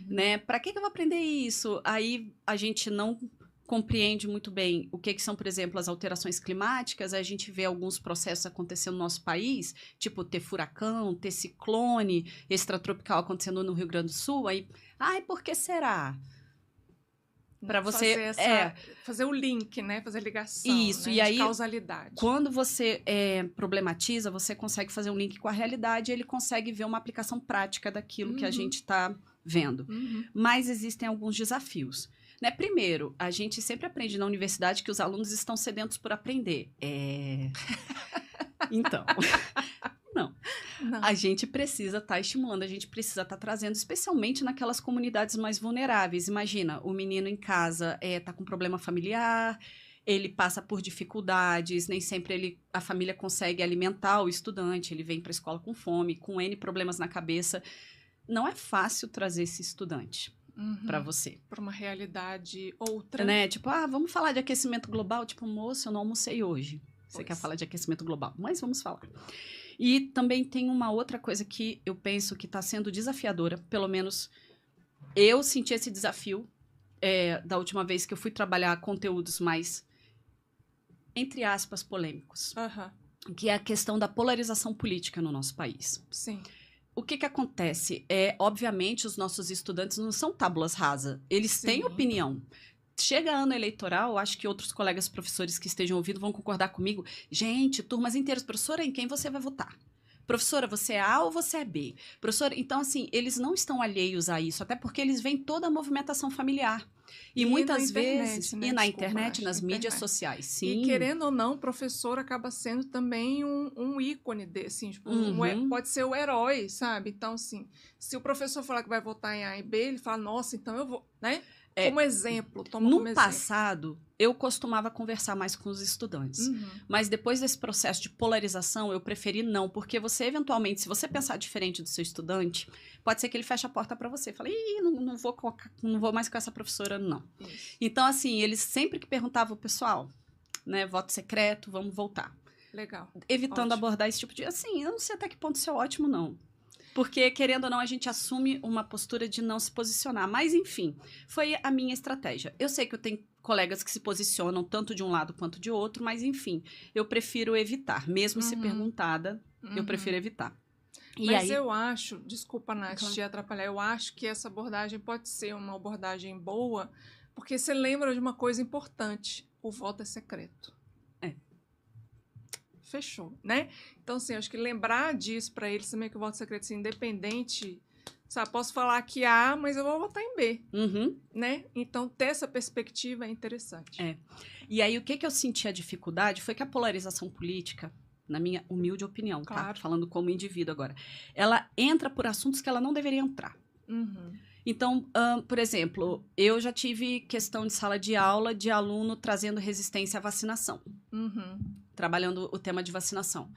Né? Para que eu vou aprender isso? Aí a gente não compreende muito bem o que são, por exemplo, as alterações climáticas. A gente vê alguns processos acontecendo no nosso país, tipo ter furacão, ter ciclone extratropical acontecendo no Rio Grande do Sul. Aí, por que será? Para você fazer o link, né? Fazer a ligação. Isso, né? E aí, causalidade. Quando você problematiza, você consegue fazer um link com a realidade e ele consegue ver uma aplicação prática daquilo que a gente está vendo. Mas existem alguns desafios. Né? Primeiro, a gente sempre aprende na universidade que os alunos estão sedentos por aprender. Então, não. A gente precisa estar estimulando, a gente precisa estar trazendo, especialmente naquelas comunidades mais vulneráveis. Imagina, o menino em casa está com problema familiar, ele passa por dificuldades, nem sempre a família consegue alimentar o estudante, ele vem para a escola com fome, com N problemas na cabeça. Não é fácil trazer esse estudante para você. Para uma realidade outra. Né? Tipo, vamos falar de aquecimento global? Tipo, moço, eu não almocei hoje. Você quer falar de aquecimento global, mas vamos falar. E também tem uma outra coisa que eu penso que está sendo desafiadora, pelo menos eu senti esse desafio da última vez que eu fui trabalhar conteúdos mais, entre aspas, polêmicos. Que é a questão da polarização política no nosso país. Sim. O que acontece? Obviamente, os nossos estudantes não são tábuas rasas. Eles têm opinião. Chega ano eleitoral, acho que outros colegas professores que estejam ouvindo vão concordar comigo. Gente, turmas inteiras, professora, em quem você vai votar? Professora, você é A ou você é B? Professora, então, assim, eles não estão alheios a isso, até porque eles veem toda a movimentação familiar. E muitas vezes, né? e na internet, nas mídias sociais, sim. E querendo ou não, o professor acaba sendo também um ícone desse, assim, tipo, pode ser o herói, sabe? Então, assim, se o professor falar que vai votar em A e B, ele fala, nossa, então eu vou, né? Como exemplo, toma como exemplo. No passado, eu costumava conversar mais com os estudantes. Mas depois desse processo de polarização, eu preferi não. Porque você, eventualmente, se você pensar diferente do seu estudante, pode ser que ele feche a porta para você. Fala, não vou mais com essa professora, não. Isso. Então, assim, eles sempre que perguntavam, pessoal, né, voto secreto, vamos voltar. Legal. Evitando abordar esse tipo de... Assim, eu não sei até que ponto isso é ótimo, não. Porque, querendo ou não, a gente assume uma postura de não se posicionar. Mas, enfim, foi a minha estratégia. Eu sei que eu tenho colegas que se posicionam tanto de um lado quanto de outro, mas, enfim, eu prefiro evitar. Mesmo se perguntada, eu prefiro evitar. Mas eu acho, desculpa, Nath, te atrapalhar, eu acho que essa abordagem pode ser uma abordagem boa, porque você lembra de uma coisa importante: o voto é secreto. Fechou, né? Então, assim, acho que lembrar disso para eles também, que o voto secreto, assim, independente, sabe, posso falar que A, mas eu vou votar em B, né? Então, ter essa perspectiva é interessante. E aí, o que eu senti a dificuldade foi que a polarização política, na minha humilde opinião, tá? Falando como indivíduo agora, ela entra por assuntos que ela não deveria entrar. Então, por exemplo, eu já tive questão de sala de aula de aluno trazendo resistência à vacinação. Trabalhando o tema de vacinação.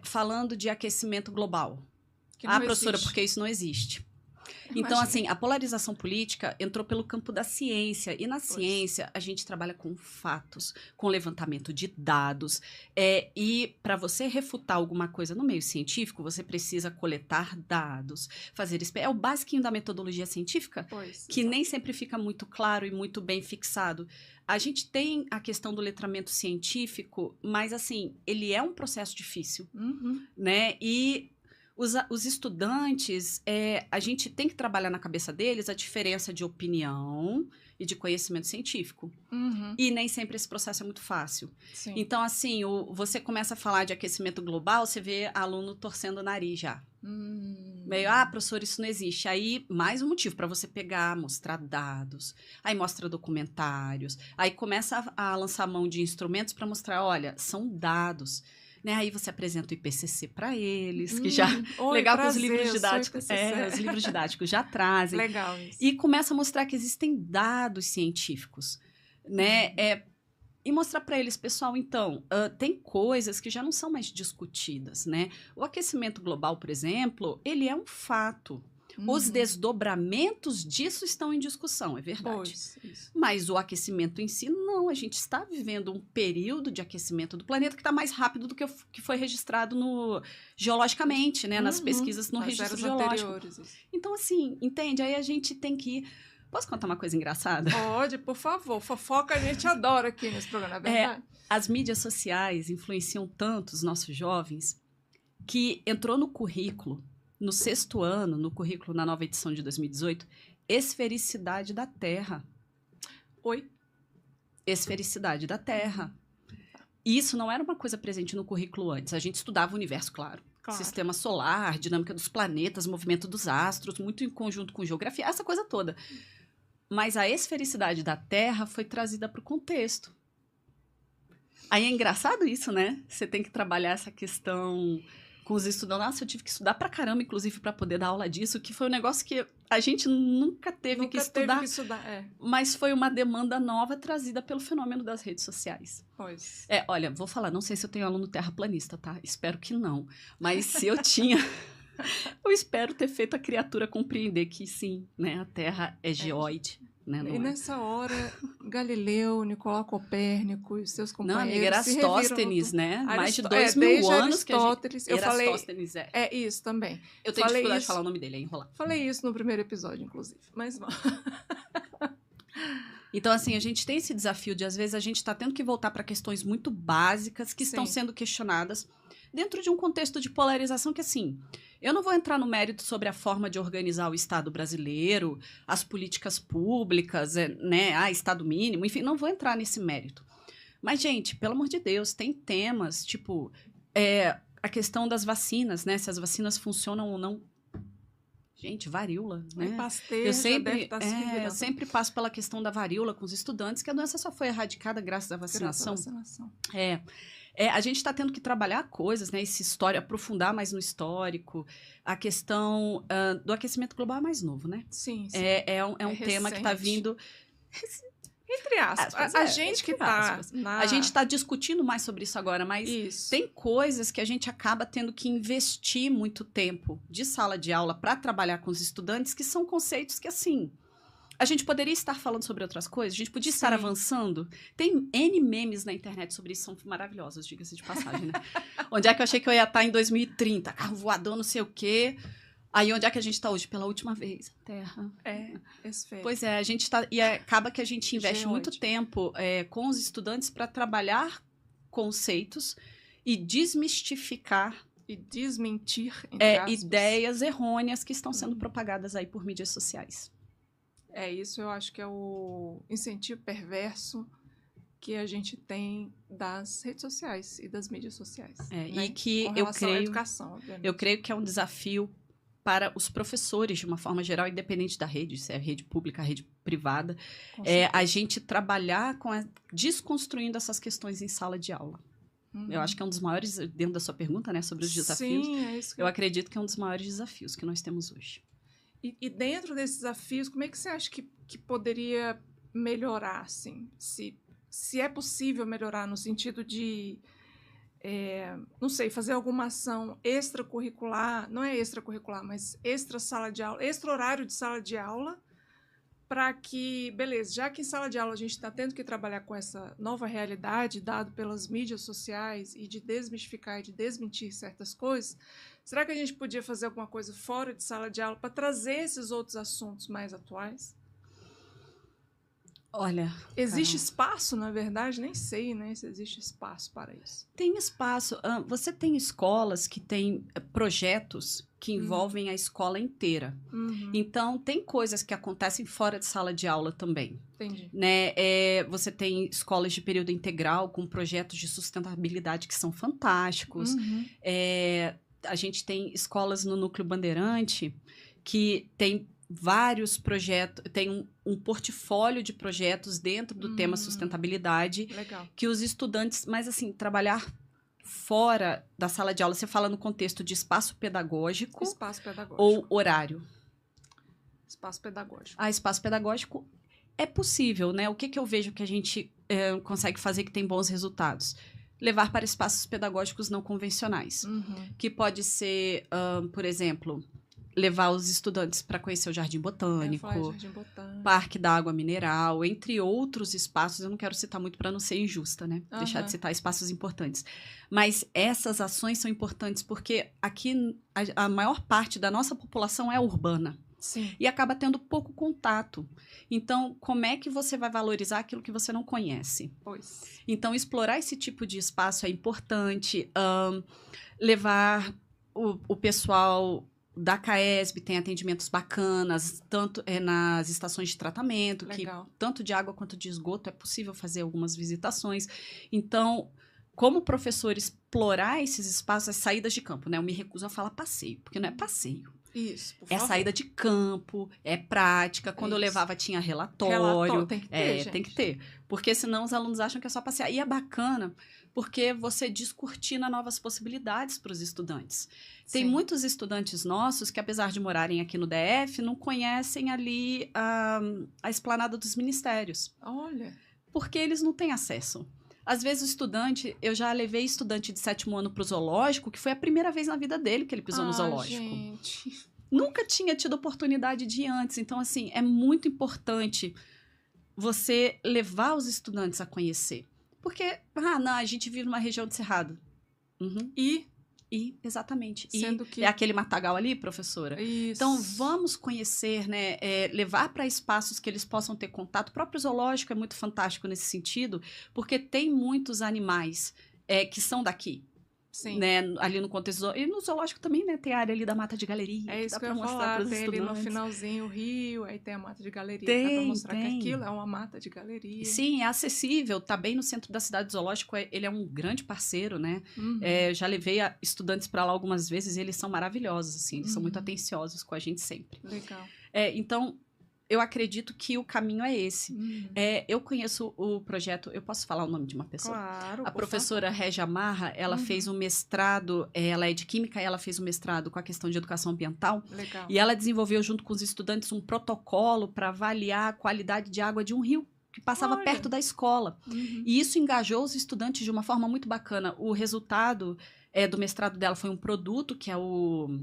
Falando de aquecimento global. Professora, porque isso não existe. Então, assim, a polarização política entrou pelo campo da ciência. E na ciência, a gente trabalha com fatos, com levantamento de dados. E para você refutar alguma coisa no meio científico, você precisa coletar dados, fazer... É o basiquinho da metodologia científica, que nem sempre fica muito claro e muito bem fixado. A gente tem a questão do letramento científico, mas, assim, ele é um processo difícil, né? E... Os estudantes, a gente tem que trabalhar na cabeça deles a diferença de opinião e de conhecimento científico. E nem sempre esse processo é muito fácil. Sim. Então, assim, você começa a falar de aquecimento global, você vê aluno torcendo o nariz já. Meio, professor, isso não existe. Aí, mais um motivo para você pegar, mostrar dados. Aí mostra documentários. Aí começa a lançar mão de instrumentos para mostrar, olha, são dados. Né? Aí você apresenta o IPCC para eles, que já... legal que os livros didáticos... os livros didáticos já trazem. Legal isso. E começa a mostrar que existem dados científicos, né? E mostrar para eles, pessoal, então, tem coisas que já não são mais discutidas, né? O aquecimento global, por exemplo, ele é um fato. Os desdobramentos disso estão em discussão, é verdade. Mas o aquecimento em si, não. A gente está vivendo um período de aquecimento do planeta que está mais rápido do que foi registrado geologicamente, né? Nas pesquisas no registro geológico. Então, assim, entende? Aí a gente tem que ir... Posso contar uma coisa engraçada? Pode, por favor. Fofoca a gente adora aqui nesse programa, é verdade? As mídias sociais influenciam tanto os nossos jovens que entrou no currículo... No 6º ano, no currículo, na nova edição de 2018, Esfericidade da Terra. Esfericidade da Terra. E isso não era uma coisa presente no currículo antes. A gente estudava o universo, claro. Sistema solar, dinâmica dos planetas, movimento dos astros, muito em conjunto com geografia, essa coisa toda. Mas a esfericidade da Terra foi trazida para o contexto. Aí é engraçado isso, né? Você tem que trabalhar essa questão... com os estudantes. Nossa, eu tive que estudar pra caramba, inclusive, pra poder dar aula disso, que foi um negócio que a gente nunca teve que estudar. Mas foi uma demanda nova trazida pelo fenômeno das redes sociais. Olha, vou falar, não sei se eu tenho aluno terraplanista, tá? Espero que não. Mas se eu tinha, eu espero ter feito a criatura compreender que sim, né? A Terra é geóide. Né, nessa hora, Galileu, Nicolau Copérnico e seus companheiros... Não, amiga, Erastóstenes, né? Mais de 2000 anos que a gente... Erastóstenes, isso também. Eu tenho dificuldade de falar o nome dele, é enrolar. Falei isso no primeiro episódio, inclusive, mas... Então, assim, a gente tem esse desafio de, às vezes, a gente está tendo que voltar para questões muito básicas que estão sendo questionadas dentro de um contexto de polarização que, assim... Eu não vou entrar no mérito sobre a forma de organizar o Estado brasileiro, as políticas públicas, né, Estado mínimo, enfim, não vou entrar nesse mérito. Mas, gente, pelo amor de Deus, tem temas, tipo, a questão das vacinas, né? Se as vacinas funcionam ou não. Gente, varíola, né? Eu sempre passo pela questão da varíola com os estudantes, que a doença só foi erradicada graças à vacinação. A gente está tendo que trabalhar coisas, né? Aprofundar mais no histórico. A questão do aquecimento global é mais novo, né? Sim. É um tema que está vindo... Entre aspas. A gente que está... A gente está discutindo mais sobre isso agora, mas tem coisas que a gente acaba tendo que investir muito tempo de sala de aula para trabalhar com os estudantes, que são conceitos que, assim... A gente poderia estar falando sobre outras coisas, a gente podia estar avançando. Tem N memes na internet sobre isso, são maravilhosos, diga-se de passagem, né? Onde é que eu achei que eu ia estar em 2030? Carro voador, não sei o quê... Aí, onde é que a gente está hoje? Pela última vez. Terra. Esfera. Pois é, a gente está... E acaba que a gente investe muito tempo com os estudantes para trabalhar conceitos e desmistificar... E desmentir, ideias errôneas que estão sendo propagadas aí por mídias sociais. Isso eu acho que é o incentivo perverso que a gente tem das redes sociais e das mídias sociais. Né? E que com relação à educação, obviamente. Eu creio que é um desafio para os professores, de uma forma geral, independente da rede, se é rede pública, rede privada, a gente trabalhar desconstruindo essas questões em sala de aula. Eu acho que é um dos maiores, dentro da sua pergunta, né, sobre os desafios, eu acredito que é um dos maiores desafios que nós temos hoje. E dentro desses desafios, como é que você acha que poderia melhorar, assim? Se é possível melhorar no sentido de... não sei, fazer alguma ação extracurricular, não é extracurricular, mas extra horário de sala de aula, para que, beleza, já que em sala de aula a gente está tendo que trabalhar com essa nova realidade dado pelas mídias sociais e de desmistificar e de desmentir certas coisas, será que a gente podia fazer alguma coisa fora de sala de aula para trazer esses outros assuntos mais atuais? Olha, existe espaço, na verdade? Nem sei, né, se existe espaço para isso. Tem espaço. Você tem escolas que têm projetos que envolvem a escola inteira. Então, tem coisas que acontecem fora de sala de aula também. Entendi. Né? Você tem escolas de período integral com projetos de sustentabilidade que são fantásticos. A gente tem escolas no Núcleo Bandeirante que tem vários projetos, tem um portfólio de projetos dentro do tema sustentabilidade. Legal. Que os estudantes, mas assim, trabalhar fora da sala de aula, você fala no contexto de espaço pedagógico ou horário? Espaço pedagógico. Espaço pedagógico é possível, né? O que eu vejo que a gente consegue fazer que tem bons resultados? Levar para espaços pedagógicos não convencionais, que pode ser, por exemplo... levar os estudantes para conhecer o Jardim Botânico, Parque da Água Mineral, entre outros espaços. Eu não quero citar muito para não ser injusta, né? Deixar de citar espaços importantes. Mas essas ações são importantes porque aqui a maior parte da nossa população é urbana. Sim. E acaba tendo pouco contato. Então, como é que você vai valorizar aquilo que você não conhece? Pois. Então, explorar esse tipo de espaço é importante. Levar o pessoal... da CAESB tem atendimentos bacanas, tanto nas estações de tratamento, Legal. Que tanto de água quanto de esgoto é possível fazer algumas visitações. Então, como professor, explorar esses espaços, as saídas de campo, né? Eu me recuso a falar passeio, porque não é passeio. Isso, por favor. É saída de campo, é prática. Quando eu levava, tinha relatório. Tem que ter, gente. Tem que ter. Porque senão os alunos acham que é só passear. E é bacana, porque você descortina novas possibilidades para os estudantes. Tem muitos estudantes nossos que, apesar de morarem aqui no DF, não conhecem ali a esplanada dos ministérios. Olha. Porque eles não têm acesso. Às vezes o estudante, eu já levei estudante de 7º ano para o zoológico, que foi a primeira vez na vida dele que ele pisou no zoológico. Gente. Nunca tinha tido oportunidade de ir antes. Então, assim, é muito importante você levar os estudantes a conhecer. Porque, não, a gente vive numa região de Cerrado. Exatamente. Sendo que... é aquele matagal ali, professora? Isso. Então, vamos conhecer, né? Levar para espaços que eles possam ter contato. O próprio zoológico é muito fantástico nesse sentido, porque tem muitos animais que são daqui. Sim. Né, ali no contexto, e no zoológico também, né, tem a área ali da mata de galeria. É isso que eu ia falar, tem ali no finalzinho o rio, aí tem a mata de galeria, que dá pra mostrar que aquilo é uma mata de galeria. Sim, é acessível, tá bem no centro da cidade. Do zoológico, ele é um grande parceiro, né, já levei estudantes para lá algumas vezes e eles são maravilhosos, assim, eles são muito atenciosos com a gente sempre. Legal. Então, eu acredito que o caminho é esse. Eu conheço o projeto... Eu posso falar o nome de uma pessoa? Claro. A professora Régia Marra, ela fez um mestrado, ela é de Química, e ela fez um mestrado com a questão de educação ambiental. Legal. E ela desenvolveu, junto com os estudantes, um protocolo para avaliar a qualidade de água de um rio que passava perto da escola. E isso engajou os estudantes de uma forma muito bacana. O resultado do mestrado dela foi um produto que é o...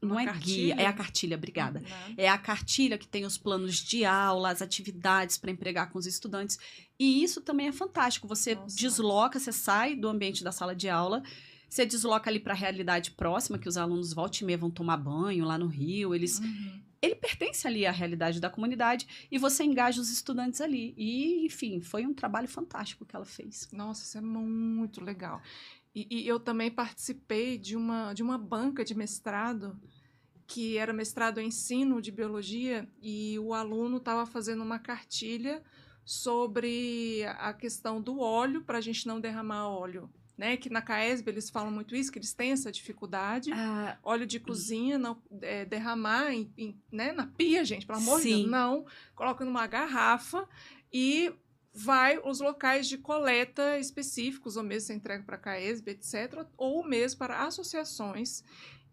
não é guia, é a cartilha, obrigada. É a cartilha que tem os planos de aula, as atividades para empregar com os estudantes. E isso também é fantástico. Você desloca, você sai do ambiente da sala de aula, você desloca ali para a realidade próxima, que os alunos volta e meia vão tomar banho lá no rio. Ele pertence ali à realidade da comunidade e você engaja os estudantes ali. E, enfim, foi um trabalho fantástico que ela fez. Nossa, isso é muito legal. E eu também participei de uma banca de mestrado, que era mestrado em ensino de biologia, e o aluno estava fazendo uma cartilha sobre a questão do óleo, para a gente não derramar óleo. Né? Que na CAESB eles falam muito isso, que eles têm essa dificuldade. Óleo de cozinha, não derramar né? Na pia, gente, pelo amor de Deus. Não, coloca numa garrafa e... vai os locais de coleta específicos, ou mesmo ser entregue para a CAESB, etc., ou mesmo para associações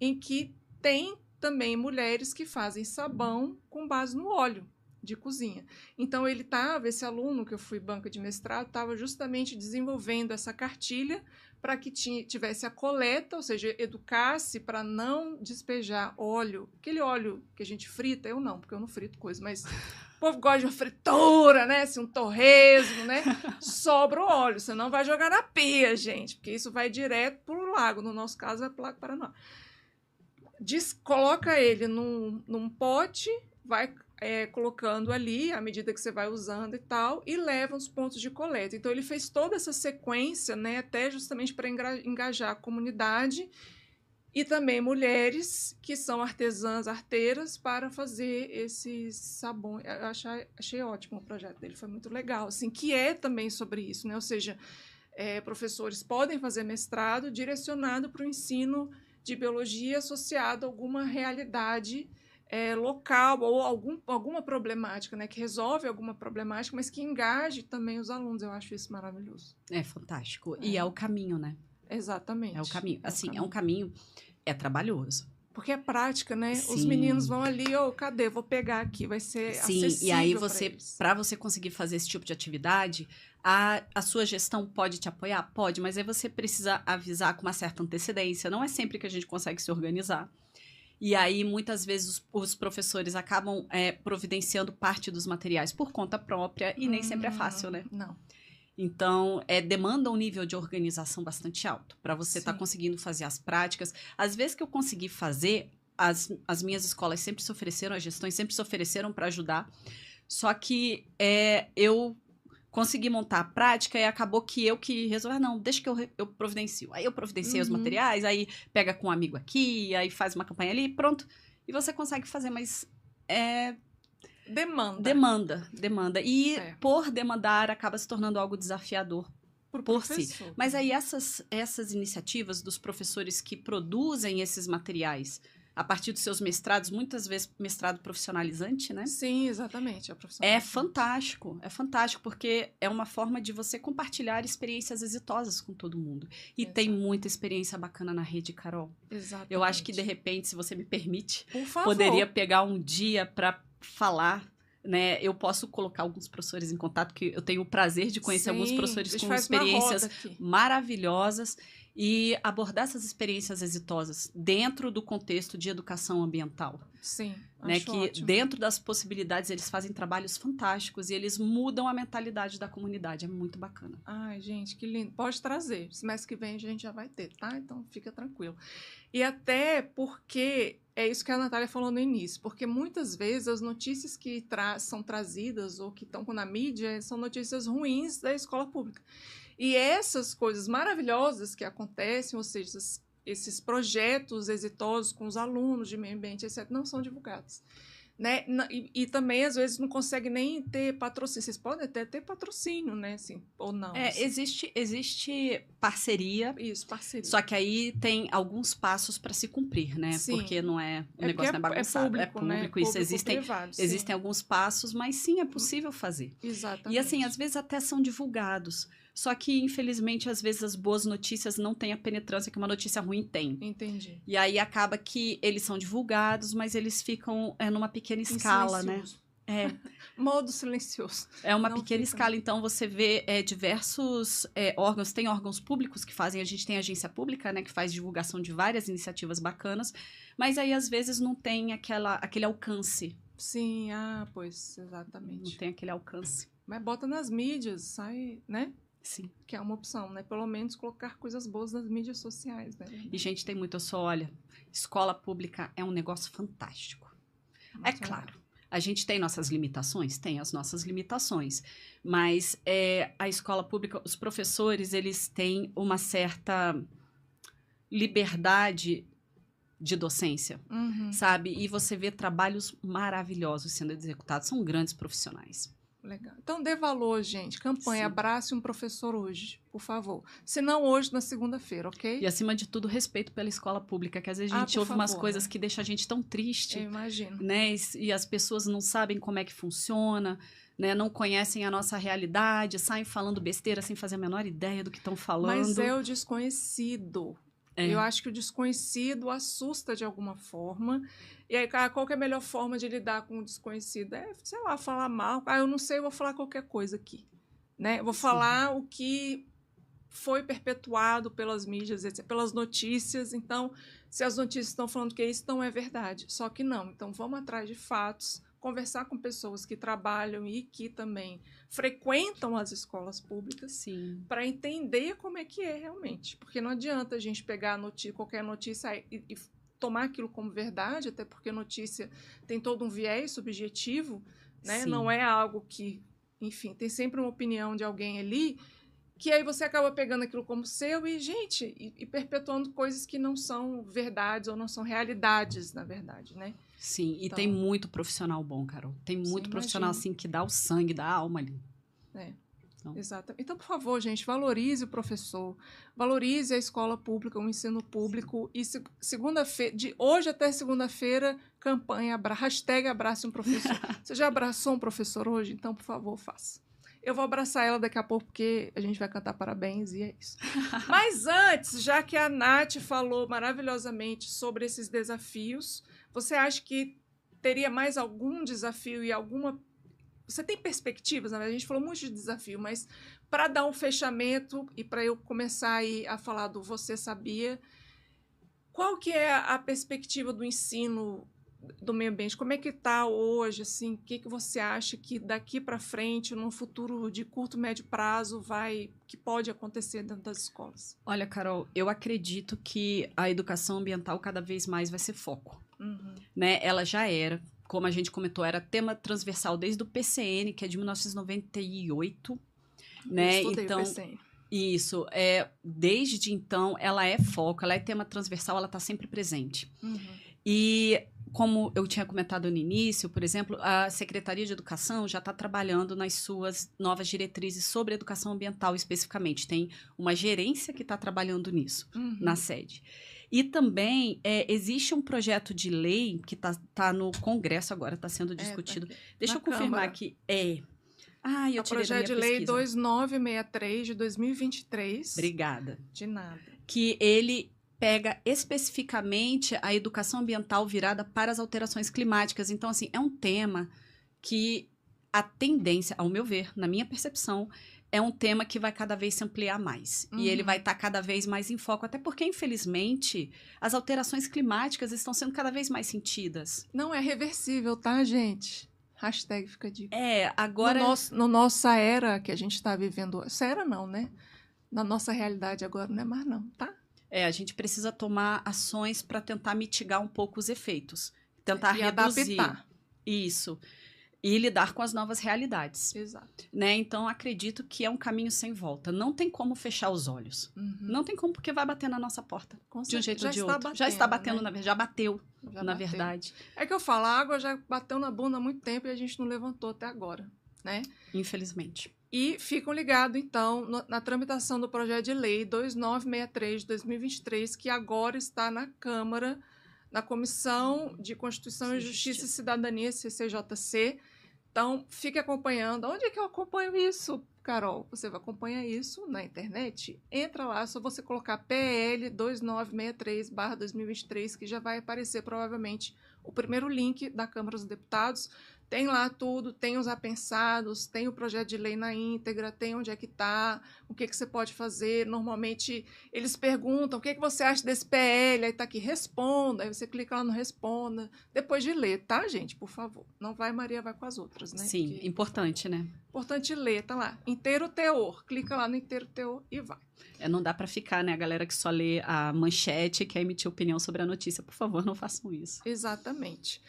em que tem também mulheres que fazem sabão com base no óleo de cozinha. Então, esse aluno que eu fui banca de mestrado, estava justamente desenvolvendo essa cartilha para que tivesse a coleta, ou seja, educasse para não despejar óleo, aquele óleo que a gente frita, eu não, porque eu não frito coisa, mas... O povo gosta de uma fritura, né? Assim, um torresmo, né? Sobra o óleo. Você não vai jogar na pia, gente, porque isso vai direto para o lago. No nosso caso, é para o Lago Paraná. Coloca ele num pote, vai colocando ali, à medida que você vai usando e tal, e leva os pontos de coleta. Então, ele fez toda essa sequência, né? Até justamente para engajar a comunidade e também mulheres que são artesãs, arteiras, para fazer esses sabões. Eu achei ótimo o projeto dele, foi muito legal. Assim, que é também sobre isso, né? Ou seja, professores podem fazer mestrado direcionado para o ensino de biologia associado a alguma realidade local ou alguma problemática, né? Que resolve alguma problemática, mas que engaje também os alunos. Eu acho isso maravilhoso. É fantástico. E é o caminho, né? Exatamente. É o caminho. Assim, é um caminho... É trabalhoso. Porque é prática, né? Sim. Os meninos vão ali, cadê? Vou pegar aqui, vai ser acessível. E aí para você conseguir fazer esse tipo de atividade, a sua gestão pode te apoiar? Pode, mas aí você precisa avisar com uma certa antecedência. Não é sempre que a gente consegue se organizar. E aí, muitas vezes, os professores acabam providenciando parte dos materiais por conta própria e nem sempre é fácil, né? Não. Então, demanda um nível de organização bastante alto para você estar conseguindo fazer as práticas. Às vezes que eu consegui fazer, as minhas escolas sempre se ofereceram, as gestões sempre se ofereceram para ajudar. Só que eu consegui montar a prática e acabou que eu que resolvi, não, deixa que eu providencio. Aí eu providenciei os materiais, aí pega com um amigo aqui, aí faz uma campanha ali, pronto. E você consegue fazer, mas... Demanda. E por demandar, acaba se tornando algo desafiador por si. Mas aí essas iniciativas dos professores que produzem esses materiais a partir dos seus mestrados, muitas vezes mestrado profissionalizante, né? Sim, exatamente. É fantástico, porque é uma forma de você compartilhar experiências exitosas com todo mundo. E tem muita experiência bacana na rede, Carol. Exatamente. Eu acho que, de repente, se você me permite, por favor, poderia pegar um dia para falar, né? Eu posso colocar alguns professores em contato, que eu tenho o prazer de conhecer alguns professores com experiências maravilhosas e abordar essas experiências exitosas dentro do contexto de educação ambiental. Sim, né? Que ótimo. Dentro das possibilidades eles fazem trabalhos fantásticos e eles mudam a mentalidade da comunidade. É muito bacana. Ai, gente, que lindo. Pode trazer. Semestre que vem a gente já vai ter, tá? Então fica tranquilo. E até porque é isso que a Natália falou no início, porque muitas vezes as notícias que são trazidas ou que estão na mídia são notícias ruins da escola pública. E essas coisas maravilhosas que acontecem, ou seja, esses projetos exitosos com os alunos de meio ambiente, etc., não são divulgados. Né? E também, às vezes, não consegue nem ter patrocínio. Vocês podem até ter patrocínio, né? Assim, ou não. Assim. Existe parceria. Isso, parceria. Só que aí tem alguns passos para se cumprir, né? Sim. Porque não é... O negócio não é bagunçado. É público, né? Isso, existem alguns passos, mas sim, é possível fazer. Exatamente. E assim, às vezes até são divulgados. Só que, infelizmente, às vezes as boas notícias não têm a penetrância que uma notícia ruim tem. Entendi. E aí acaba que eles são divulgados, mas eles ficam numa pequena escala, né? Modo silencioso. É uma pequena escala. Então, você vê diversos órgãos. Tem órgãos públicos que fazem. A gente tem agência pública, né? Que faz divulgação de várias iniciativas bacanas. Mas aí, às vezes, não tem aquele alcance. Sim, pois, exatamente. Não tem aquele alcance. Mas bota nas mídias, sai, né? Sim. Que é uma opção, né? Pelo menos colocar coisas boas nas mídias sociais, né? E, gente, tem muito. Olha, escola pública é um negócio fantástico. É claro, a gente tem nossas limitações? Tem as nossas limitações. Mas a escola pública, os professores, eles têm uma certa liberdade de docência, sabe? E você vê trabalhos maravilhosos sendo executados. São grandes profissionais. Legal. Então, dê valor, gente. Campanha, abrace um professor hoje, por favor. Se não hoje, na segunda-feira, ok? E, acima de tudo, respeito pela escola pública, que às vezes a gente ouve umas coisas que deixam a gente tão triste. Eu imagino. Né? E as pessoas não sabem como é que funciona, né? Não conhecem a nossa realidade, saem falando besteira sem fazer a menor ideia do que estão falando. Mas é o desconhecido. Eu acho que o desconhecido assusta de alguma forma. E aí, qual que é a melhor forma de lidar com o desconhecido? Sei lá, falar mal. Eu não sei, eu vou falar qualquer coisa aqui. Né? Eu vou falar o que foi perpetuado pelas mídias, etc., pelas notícias. Então, se as notícias estão falando que isso não é verdade. Só que não. Então, vamos atrás de fatos, conversar com pessoas que trabalham e que também frequentam as escolas públicas para entender como é que é realmente. Porque não adianta a gente pegar qualquer notícia e tomar aquilo como verdade, até porque notícia tem todo um viés subjetivo, né? Não é algo que, enfim, tem sempre uma opinião de alguém ali, que aí você acaba pegando aquilo como seu e perpetuando coisas que não são verdades ou não são realidades, na verdade, né? Sim, e tem muito profissional bom, Carol. Tem muito profissional, assim, que dá o sangue, dá a alma ali. Exato. Então, por favor, gente, valorize o professor, valorize a escola pública, o ensino público. E segunda-feira, de hoje até segunda-feira, campanha, hashtag abrace um professor. Você já abraçou um professor hoje? Então, por favor, faça. Eu vou abraçar ela daqui a pouco, porque a gente vai cantar parabéns e é isso. Mas antes, já que a Nath falou maravilhosamente sobre esses desafios, você acha que teria mais algum desafio e alguma... Você tem perspectivas, né? A gente falou muito de desafio, mas para dar um fechamento e para eu começar aí a falar do Você Sabia, qual que é a perspectiva do ensino do meio ambiente? Como é que está hoje? Assim, o que você acha que daqui para frente, num futuro de curto, médio prazo, que pode acontecer dentro das escolas? Olha, Carol, eu acredito que a educação ambiental cada vez mais vai ser foco. Né? Ela já era, como a gente comentou, era tema transversal desde o PCN, que é de 1998. Né? Então, o PCN. Isso, desde então, ela é foco, ela é tema transversal, ela está sempre presente. E, como eu tinha comentado no início, por exemplo, a Secretaria de Educação já está trabalhando nas suas novas diretrizes sobre educação ambiental especificamente. Tem uma gerência que está trabalhando nisso, na sede. E também existe um projeto de lei que tá no Congresso agora, está sendo discutido. Deixa eu confirmar aqui. Eu tirei projeto de lei 2963 de 2023. Obrigada. De nada. Que ele pega especificamente a educação ambiental virada para as alterações climáticas. Então, assim, é um tema que a tendência, ao meu ver, na minha percepção, é um tema que vai cada vez se ampliar mais. E ele vai estar cada vez mais em foco. Até porque, infelizmente, as alterações climáticas estão sendo cada vez mais sentidas. Não é reversível, tá, gente? Hashtag fica a dica. Agora... No nossa era que a gente está vivendo... Essa era não, né? Na nossa realidade agora não é mais não, tá? A gente precisa tomar ações para tentar mitigar um pouco os efeitos. Tentar reduzir. Adaptar. Isso. e lidar com as novas realidades. Exato. Né? Então, acredito que é um caminho sem volta. Não tem como fechar os olhos. Não tem como, porque vai bater na nossa porta. De um jeito ou de outro. Já está batendo, né? Já bateu, na verdade. É que eu falo, a água já bateu na bunda há muito tempo e a gente não levantou até agora, né? Infelizmente. E ficam ligados, então, na tramitação do projeto de lei 2963 de 2023, que agora está na Câmara, na Comissão de Constituição e Justiça e Cidadania, CCJC. Então, fique acompanhando. Onde é que eu acompanho isso, Carol? Você vai acompanhar isso na internet? Entra lá, é só você colocar PL 2963/2023, que já vai aparecer provavelmente o primeiro link da Câmara dos Deputados. Tem lá tudo, tem os apensados, tem o projeto de lei na íntegra, tem onde é que está, o que você pode fazer. Normalmente, eles perguntam, o que você acha desse PL? Aí está aqui, responda. Aí você clica lá no responda. Depois de ler, tá, gente? Por favor. Não vai Maria, vai com as outras, né? Sim, porque importante, né? Importante ler, tá lá. Inteiro teor. Clica lá no inteiro teor e vai. Não dá para ficar, né? A galera que só lê a manchete e quer emitir opinião sobre a notícia. Por favor, não façam isso. Exatamente.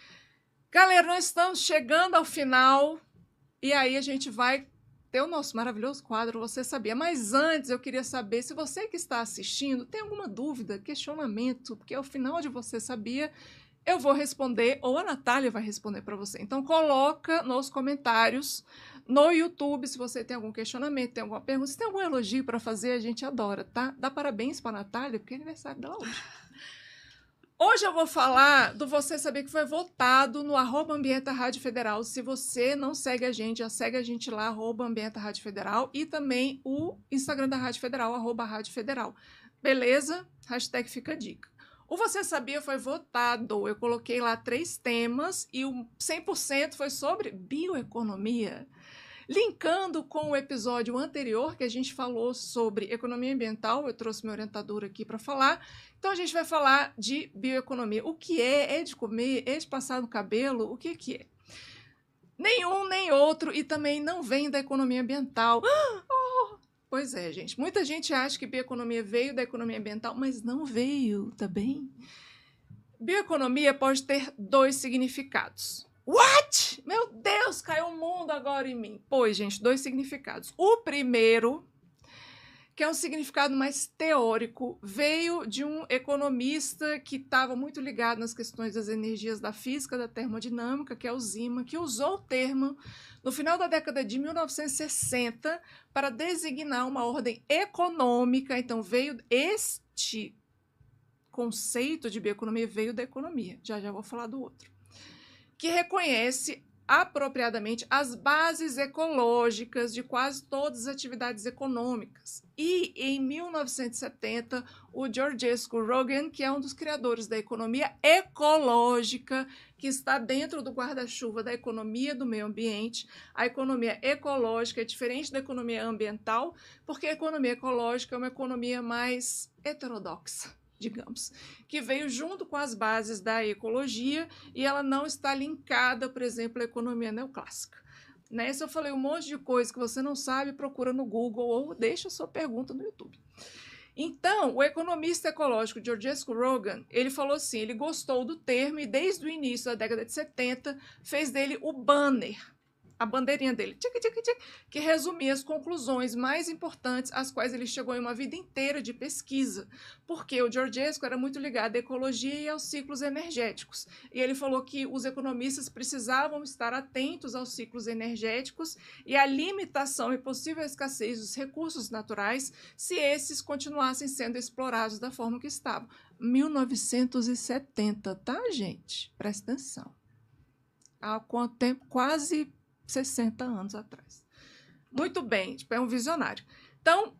Galera, nós estamos chegando ao final e aí a gente vai ter o nosso maravilhoso quadro Você Sabia. Mas antes eu queria saber se você que está assistindo tem alguma dúvida, questionamento, porque ao final de Você Sabia eu vou responder ou a Natália vai responder para você. Então coloca nos comentários no YouTube se você tem algum questionamento, tem alguma pergunta, se tem algum elogio para fazer, a gente adora, tá? Dá parabéns para a Natália, porque é aniversário dela hoje. Hoje eu vou falar do Você Saber, que foi votado no @Ambienta Rádio Federal. Se você não segue a gente, já segue a gente lá, @Ambienta Rádio Federal, e também o Instagram da Rádio Federal, @Rádio Federal. Beleza? Hashtag fica a dica. O Você Sabia foi votado. Eu coloquei lá 3 temas e o 100% foi sobre bioeconomia. Linkando com o episódio anterior, que a gente falou sobre economia ambiental, eu trouxe minha orientadora aqui para falar. Então, a gente vai falar de bioeconomia. O que é? É de comer? É de passar no cabelo? O que é? Nenhum, nem outro, e também não vem da economia ambiental. Pois é, gente. Muita gente acha que bioeconomia veio da economia ambiental, mas não veio, tá bem? Bioeconomia pode ter 2 significados. What? Meu Deus, caiu o mundo agora em mim. Pois, gente, 2 significados. O primeiro, que é um significado mais teórico, veio de um economista que estava muito ligado nas questões das energias da física, da termodinâmica, que é o Zeeman, que usou o termo no final da década de 1960 para designar uma ordem econômica. Então, veio este conceito de bioeconomia, veio da economia. Já vou falar do outro. Que reconhece apropriadamente as bases ecológicas de quase todas as atividades econômicas. E, em 1970, o Georgescu Roegen, que é um dos criadores da economia ecológica, que está dentro do guarda-chuva da economia do meio ambiente, a economia ecológica é diferente da economia ambiental, porque a economia ecológica é uma economia mais heterodoxa, digamos, que veio junto com as bases da ecologia e ela não está linkada, por exemplo, à economia neoclássica. Né? Se eu falei um monte de coisa que você não sabe, procura no Google ou deixa a sua pergunta no YouTube. Então, o economista ecológico Georgescu Roegen, ele falou assim, ele gostou do termo e desde o início da década de 70 fez dele o banner, a bandeirinha dele, que resumia as conclusões mais importantes às quais ele chegou em uma vida inteira de pesquisa, porque o Georgescu era muito ligado à ecologia e aos ciclos energéticos. E ele falou que os economistas precisavam estar atentos aos ciclos energéticos e à limitação e possível escassez dos recursos naturais se esses continuassem sendo explorados da forma que estavam. 1970, tá, gente? Presta atenção. Há quanto tempo? Quase 60 anos atrás. Muito bem, é um visionário. Então,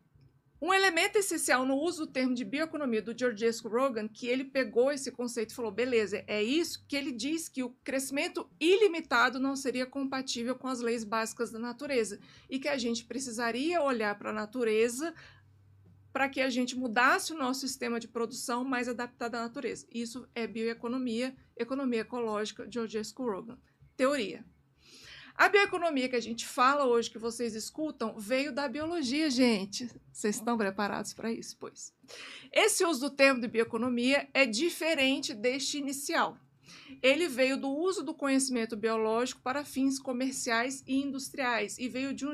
um elemento essencial no uso do termo de bioeconomia do Georgescu Roegen, que ele pegou esse conceito e falou, beleza, é isso que ele diz que o crescimento ilimitado não seria compatível com as leis básicas da natureza e que a gente precisaria olhar para a natureza para que a gente mudasse o nosso sistema de produção mais adaptado à natureza. Isso é bioeconomia, economia ecológica, Georgescu Roegen. Teoria. A bioeconomia que a gente fala hoje, que vocês escutam, veio da biologia, gente. Vocês estão preparados para isso? Pois. Esse uso do termo de bioeconomia é diferente deste inicial. Ele veio do uso do conhecimento biológico para fins comerciais e industriais e veio de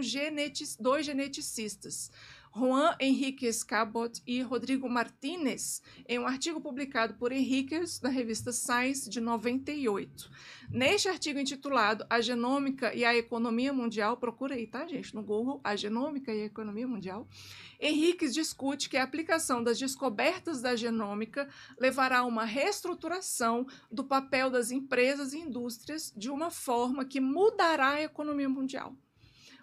dois geneticistas, Juan Enríquez Cabot e Rodrigo Martínez, em um artigo publicado por Enríquez na revista Science de 98. Neste artigo intitulado A Genômica e a Economia Mundial, procura aí, tá, gente, no Google, A Genômica e a Economia Mundial, Enríquez discute que a aplicação das descobertas da genômica levará a uma reestruturação do papel das empresas e indústrias de uma forma que mudará a economia mundial.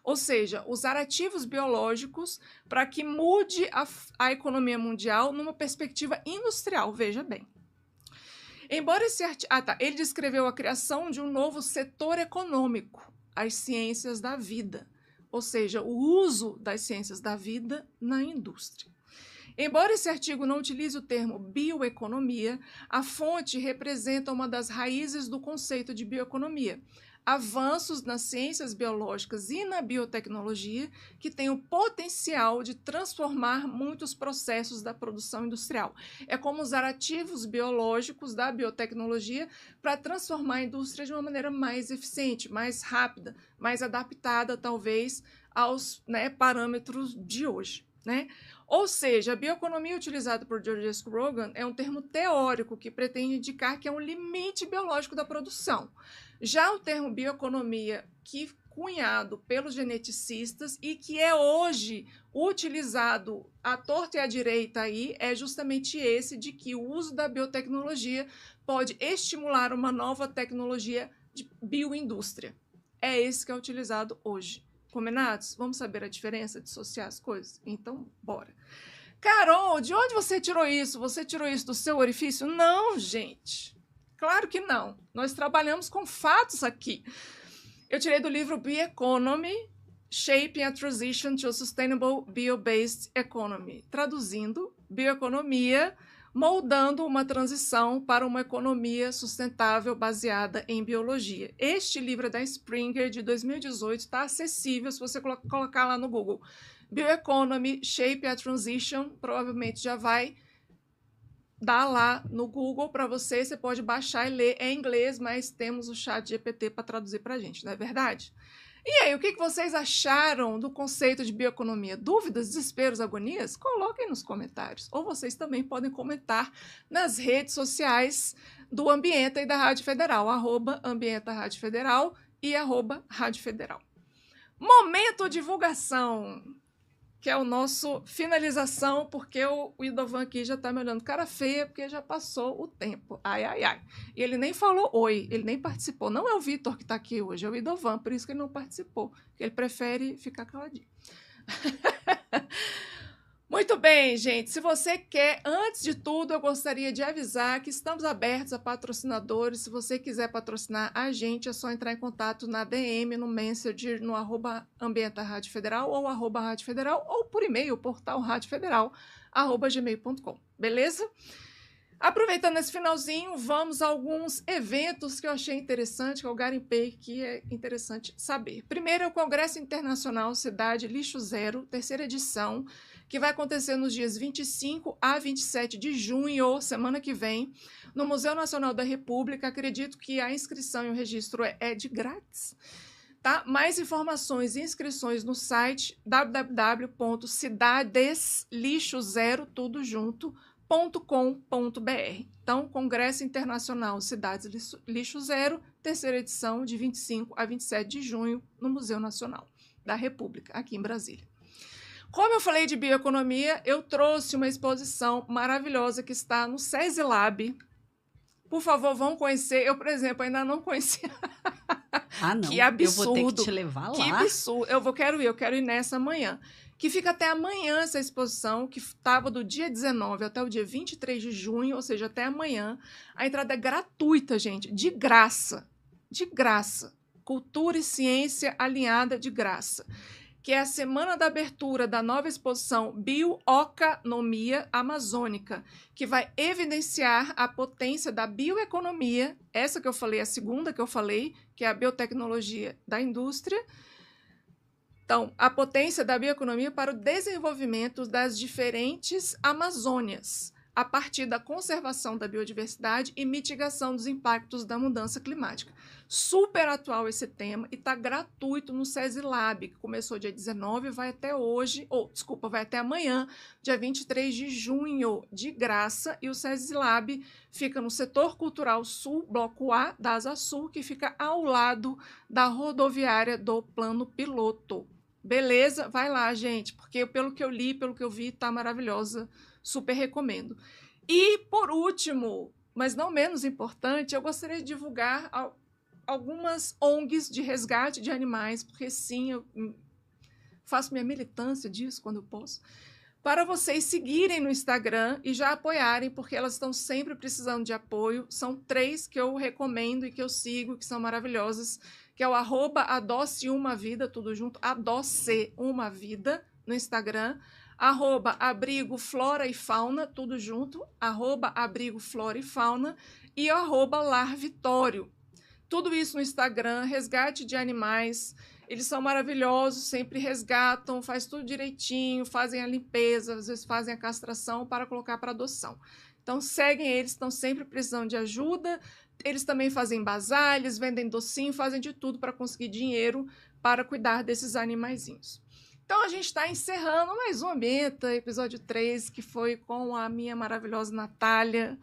Ou seja, usar ativos biológicos para que mude a economia mundial numa perspectiva industrial, veja bem. Embora esse ele descreveu a criação de um novo setor econômico, as ciências da vida, ou seja, o uso das ciências da vida na indústria. Embora esse artigo não utilize o termo bioeconomia, a fonte representa uma das raízes do conceito de bioeconomia, avanços nas ciências biológicas e na biotecnologia que têm o potencial de transformar muitos processos da produção industrial. É como usar ativos biológicos da biotecnologia para transformar a indústria de uma maneira mais eficiente, mais rápida, mais adaptada, talvez, aos parâmetros de hoje, né? Ou seja, a bioeconomia utilizada por George S. Rogan é um termo teórico que pretende indicar que é um limite biológico da produção. Já o termo bioeconomia, que cunhado pelos geneticistas e que é hoje utilizado à torta e à direita aí, é justamente esse de que o uso da biotecnologia pode estimular uma nova tecnologia de bioindústria. É esse que é utilizado hoje. Combinados? Vamos saber a diferença, dissociar as coisas? Então, bora. Carol, de onde você tirou isso? Você tirou isso do seu orifício? Não, gente. Claro que não. Nós trabalhamos com fatos aqui. Eu tirei do livro Bioeconomy, Shaping a Transition to a Sustainable Bio-Based Economy. Traduzindo, bioeconomia, moldando uma transição para uma economia sustentável baseada em biologia. Este livro é da Springer, de 2018, está acessível se você colocar lá no Google. Bioeconomy, Shaping a Transition, provavelmente já vai dar lá no Google para você, você pode baixar e ler. É em inglês, mas temos o ChatGPT para traduzir para a gente, não é verdade? E aí, o que vocês acharam do conceito de bioeconomia? Dúvidas, desesperos, agonias? Coloquem nos comentários. Ou vocês também podem comentar nas redes sociais do Ambienta e da Rádio Federal, @Ambienta Rádio Federal e @Rádio Federal. Momento divulgação, que é o nosso finalização, porque o Idovan aqui já está me olhando cara feia, porque já passou o tempo. Ai, ai, ai. E ele nem falou oi, ele nem participou. Não é o Vitor que está aqui hoje, é o Idovan, por isso que ele não participou. Ele prefere ficar caladinho. Muito bem, gente. Se você quer, antes de tudo, eu gostaria de avisar que estamos abertos a patrocinadores. Se você quiser patrocinar a gente, é só entrar em contato na DM, no Messenger, no @Ambienta Rádio Federal ou @Rádio Federal, ou por e-mail, portal radiofederal@gmail.com. Beleza? Aproveitando esse finalzinho, vamos a alguns eventos que eu achei interessante, que eu garimpei, que é interessante saber. Primeiro é o Congresso Internacional Cidade Lixo Zero, 3ª edição, que vai acontecer nos dias 25 a 27 de junho, semana que vem, no Museu Nacional da República. Acredito que a inscrição e o registro é de grátis. Tá? Mais informações e inscrições no site www.cidadeslixozero.com.br. Então, Congresso Internacional Cidades Lixo Zero, 3ª edição, de 25 a 27 de junho, no Museu Nacional da República, aqui em Brasília. Como eu falei de bioeconomia, eu trouxe uma exposição maravilhosa que está no SESI Lab. Por favor, vão conhecer. Eu, por exemplo, ainda não conhecia. Ah, não. Que absurdo. Eu vou ter que te levar lá. Que absurdo. Eu quero ir nessa amanhã. Que fica até amanhã essa exposição, que estava do dia 19 até o dia 23 de junho, ou seja, até amanhã. A entrada é gratuita, gente, de graça. De graça. Cultura e ciência alinhada de graça. Que é a semana da abertura da nova exposição Bioeconomia Amazônica, que vai evidenciar a potência da bioeconomia, essa que eu falei, a segunda que eu falei, que é a biotecnologia da indústria. Então, a potência da bioeconomia para o desenvolvimento das diferentes Amazônias. a partir da conservação da biodiversidade e mitigação dos impactos da mudança climática. Super atual esse tema e está gratuito no SESI Lab, que começou dia 19 e vai até hoje, vai até amanhã, dia 23 de junho, de graça. E o SESI Lab fica no Setor Cultural Sul, Bloco A, da Asa Sul, que fica ao lado da rodoviária do Plano Piloto. Beleza? Vai lá, gente, porque pelo que eu li, pelo que eu vi, tá maravilhosa. Super recomendo. E, por último, mas não menos importante, eu gostaria de divulgar algumas ONGs de resgate de animais, porque sim, eu faço minha militância disso quando eu posso, para vocês seguirem no Instagram e já apoiarem, porque elas estão sempre precisando de apoio. São 3 que eu recomendo e que eu sigo, que são maravilhosas, que é o @adoce-uma-vida, tudo junto, adoce-uma-vida no Instagram, @abrigo flora e fauna, tudo junto, @abrigo flora e fauna e @larvitório. Tudo isso no Instagram, resgate de animais. Eles são maravilhosos, sempre resgatam, faz tudo direitinho, fazem a limpeza, às vezes fazem a castração para colocar para adoção. Então, seguem eles, estão sempre precisando de ajuda. Eles também fazem bazar, eles vendem docinho, fazem de tudo para conseguir dinheiro para cuidar desses animaizinhos. Então, a gente está encerrando mais um Ambienta, episódio 3, que foi com a minha maravilhosa Natália,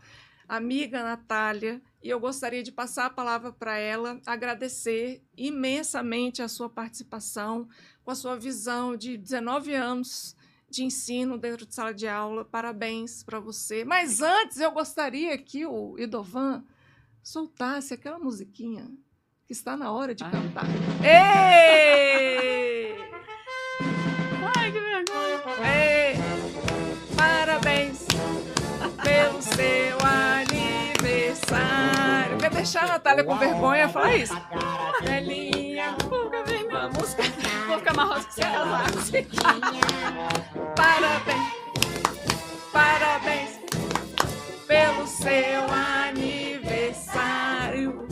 amiga Natália, e eu gostaria de passar a palavra para ela, agradecer imensamente a sua participação, com a sua visão de 19 anos de ensino dentro de sala de aula. Parabéns para você. Mas antes, eu gostaria que o Idovan soltasse aquela musiquinha que está na hora de cantar. Ei! Ai, que vergonha! Ei! Parabéns pelo seu aniversário. Quer deixar a Natália com vergonha? Fala isso. Velhinha, fuga vermelha. Música. Vou ficar marrosa que você casar. Parabéns. Parabéns pelo seu aniversário.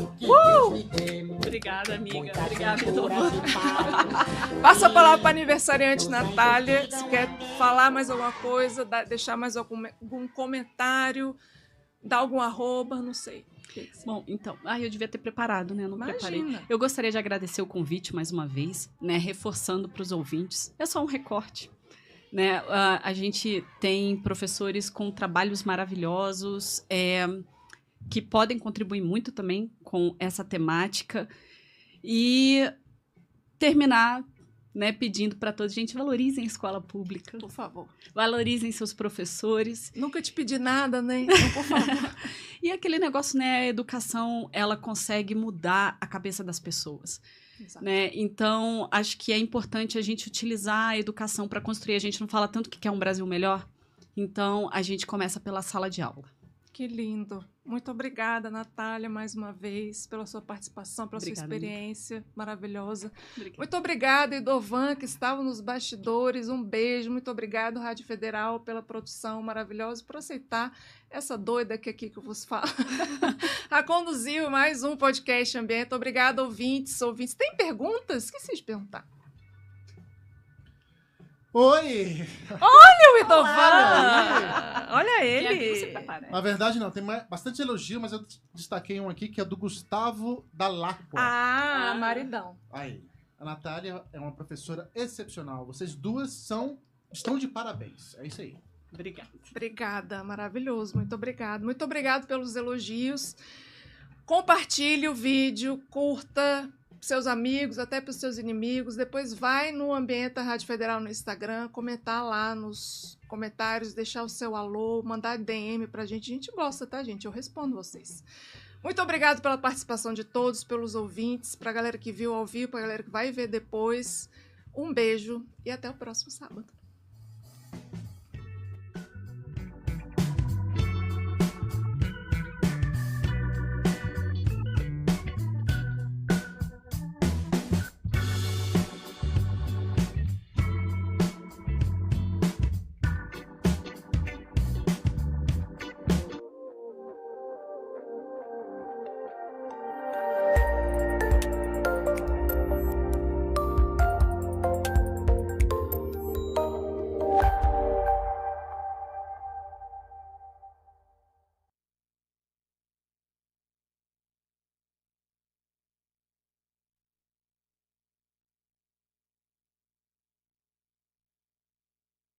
Obrigada, amiga. Obrigada, Passa a palavra para a aniversariante Natália. Se quer falar mais alguma coisa, deixar mais algum comentário, dar algum arroba, não sei. Bom, então, eu devia ter preparado, né? Eu não preparei. Eu gostaria de agradecer o convite mais uma vez, né? Reforçando para os ouvintes. É só um recorte, né? A gente tem professores com trabalhos maravilhosos, que podem contribuir muito também com essa temática. E terminar, né, pedindo para todos, gente, valorizem a escola pública. Por favor. Valorizem seus professores. Nunca te pedi nada, né? Então, por favor. E aquele negócio, né, a educação, ela consegue mudar a cabeça das pessoas. Né? Então, acho que é importante a gente utilizar a educação para construir. A gente não fala tanto que quer um Brasil melhor, então a gente começa pela sala de aula. Que lindo. Muito obrigada, Natália, mais uma vez, pela sua participação, pela sua experiência maravilhosa. Obrigada. Muito obrigada, Idovan, que estava nos bastidores. Um beijo. Muito obrigado, Rádio Federal, pela produção maravilhosa, por aceitar essa doida aqui que eu vos falo. A conduziu mais um podcast Ambiente. Obrigada, ouvintes. Tem perguntas? Esqueci de perguntar. Oi! Olha o Idovan! Olha ele! Na verdade, não, tem bastante elogio, mas eu destaquei um aqui que é do Gustavo Dalacqua. Maridão. Aí, a Natália é uma professora excepcional. Vocês duas estão de parabéns. É isso aí. Obrigada, maravilhoso. Muito obrigado. Muito obrigado pelos elogios. Compartilhe o vídeo, curta seus amigos, até para os seus inimigos. Depois vai no Ambienta Rádio Federal no Instagram, comentar lá nos comentários, deixar o seu alô, mandar DM pra gente. A gente gosta, tá, gente? Eu respondo vocês. Muito obrigado pela participação de todos, pelos ouvintes, pra galera que viu ao vivo, pra galera que vai ver depois. Um beijo e até o próximo sábado.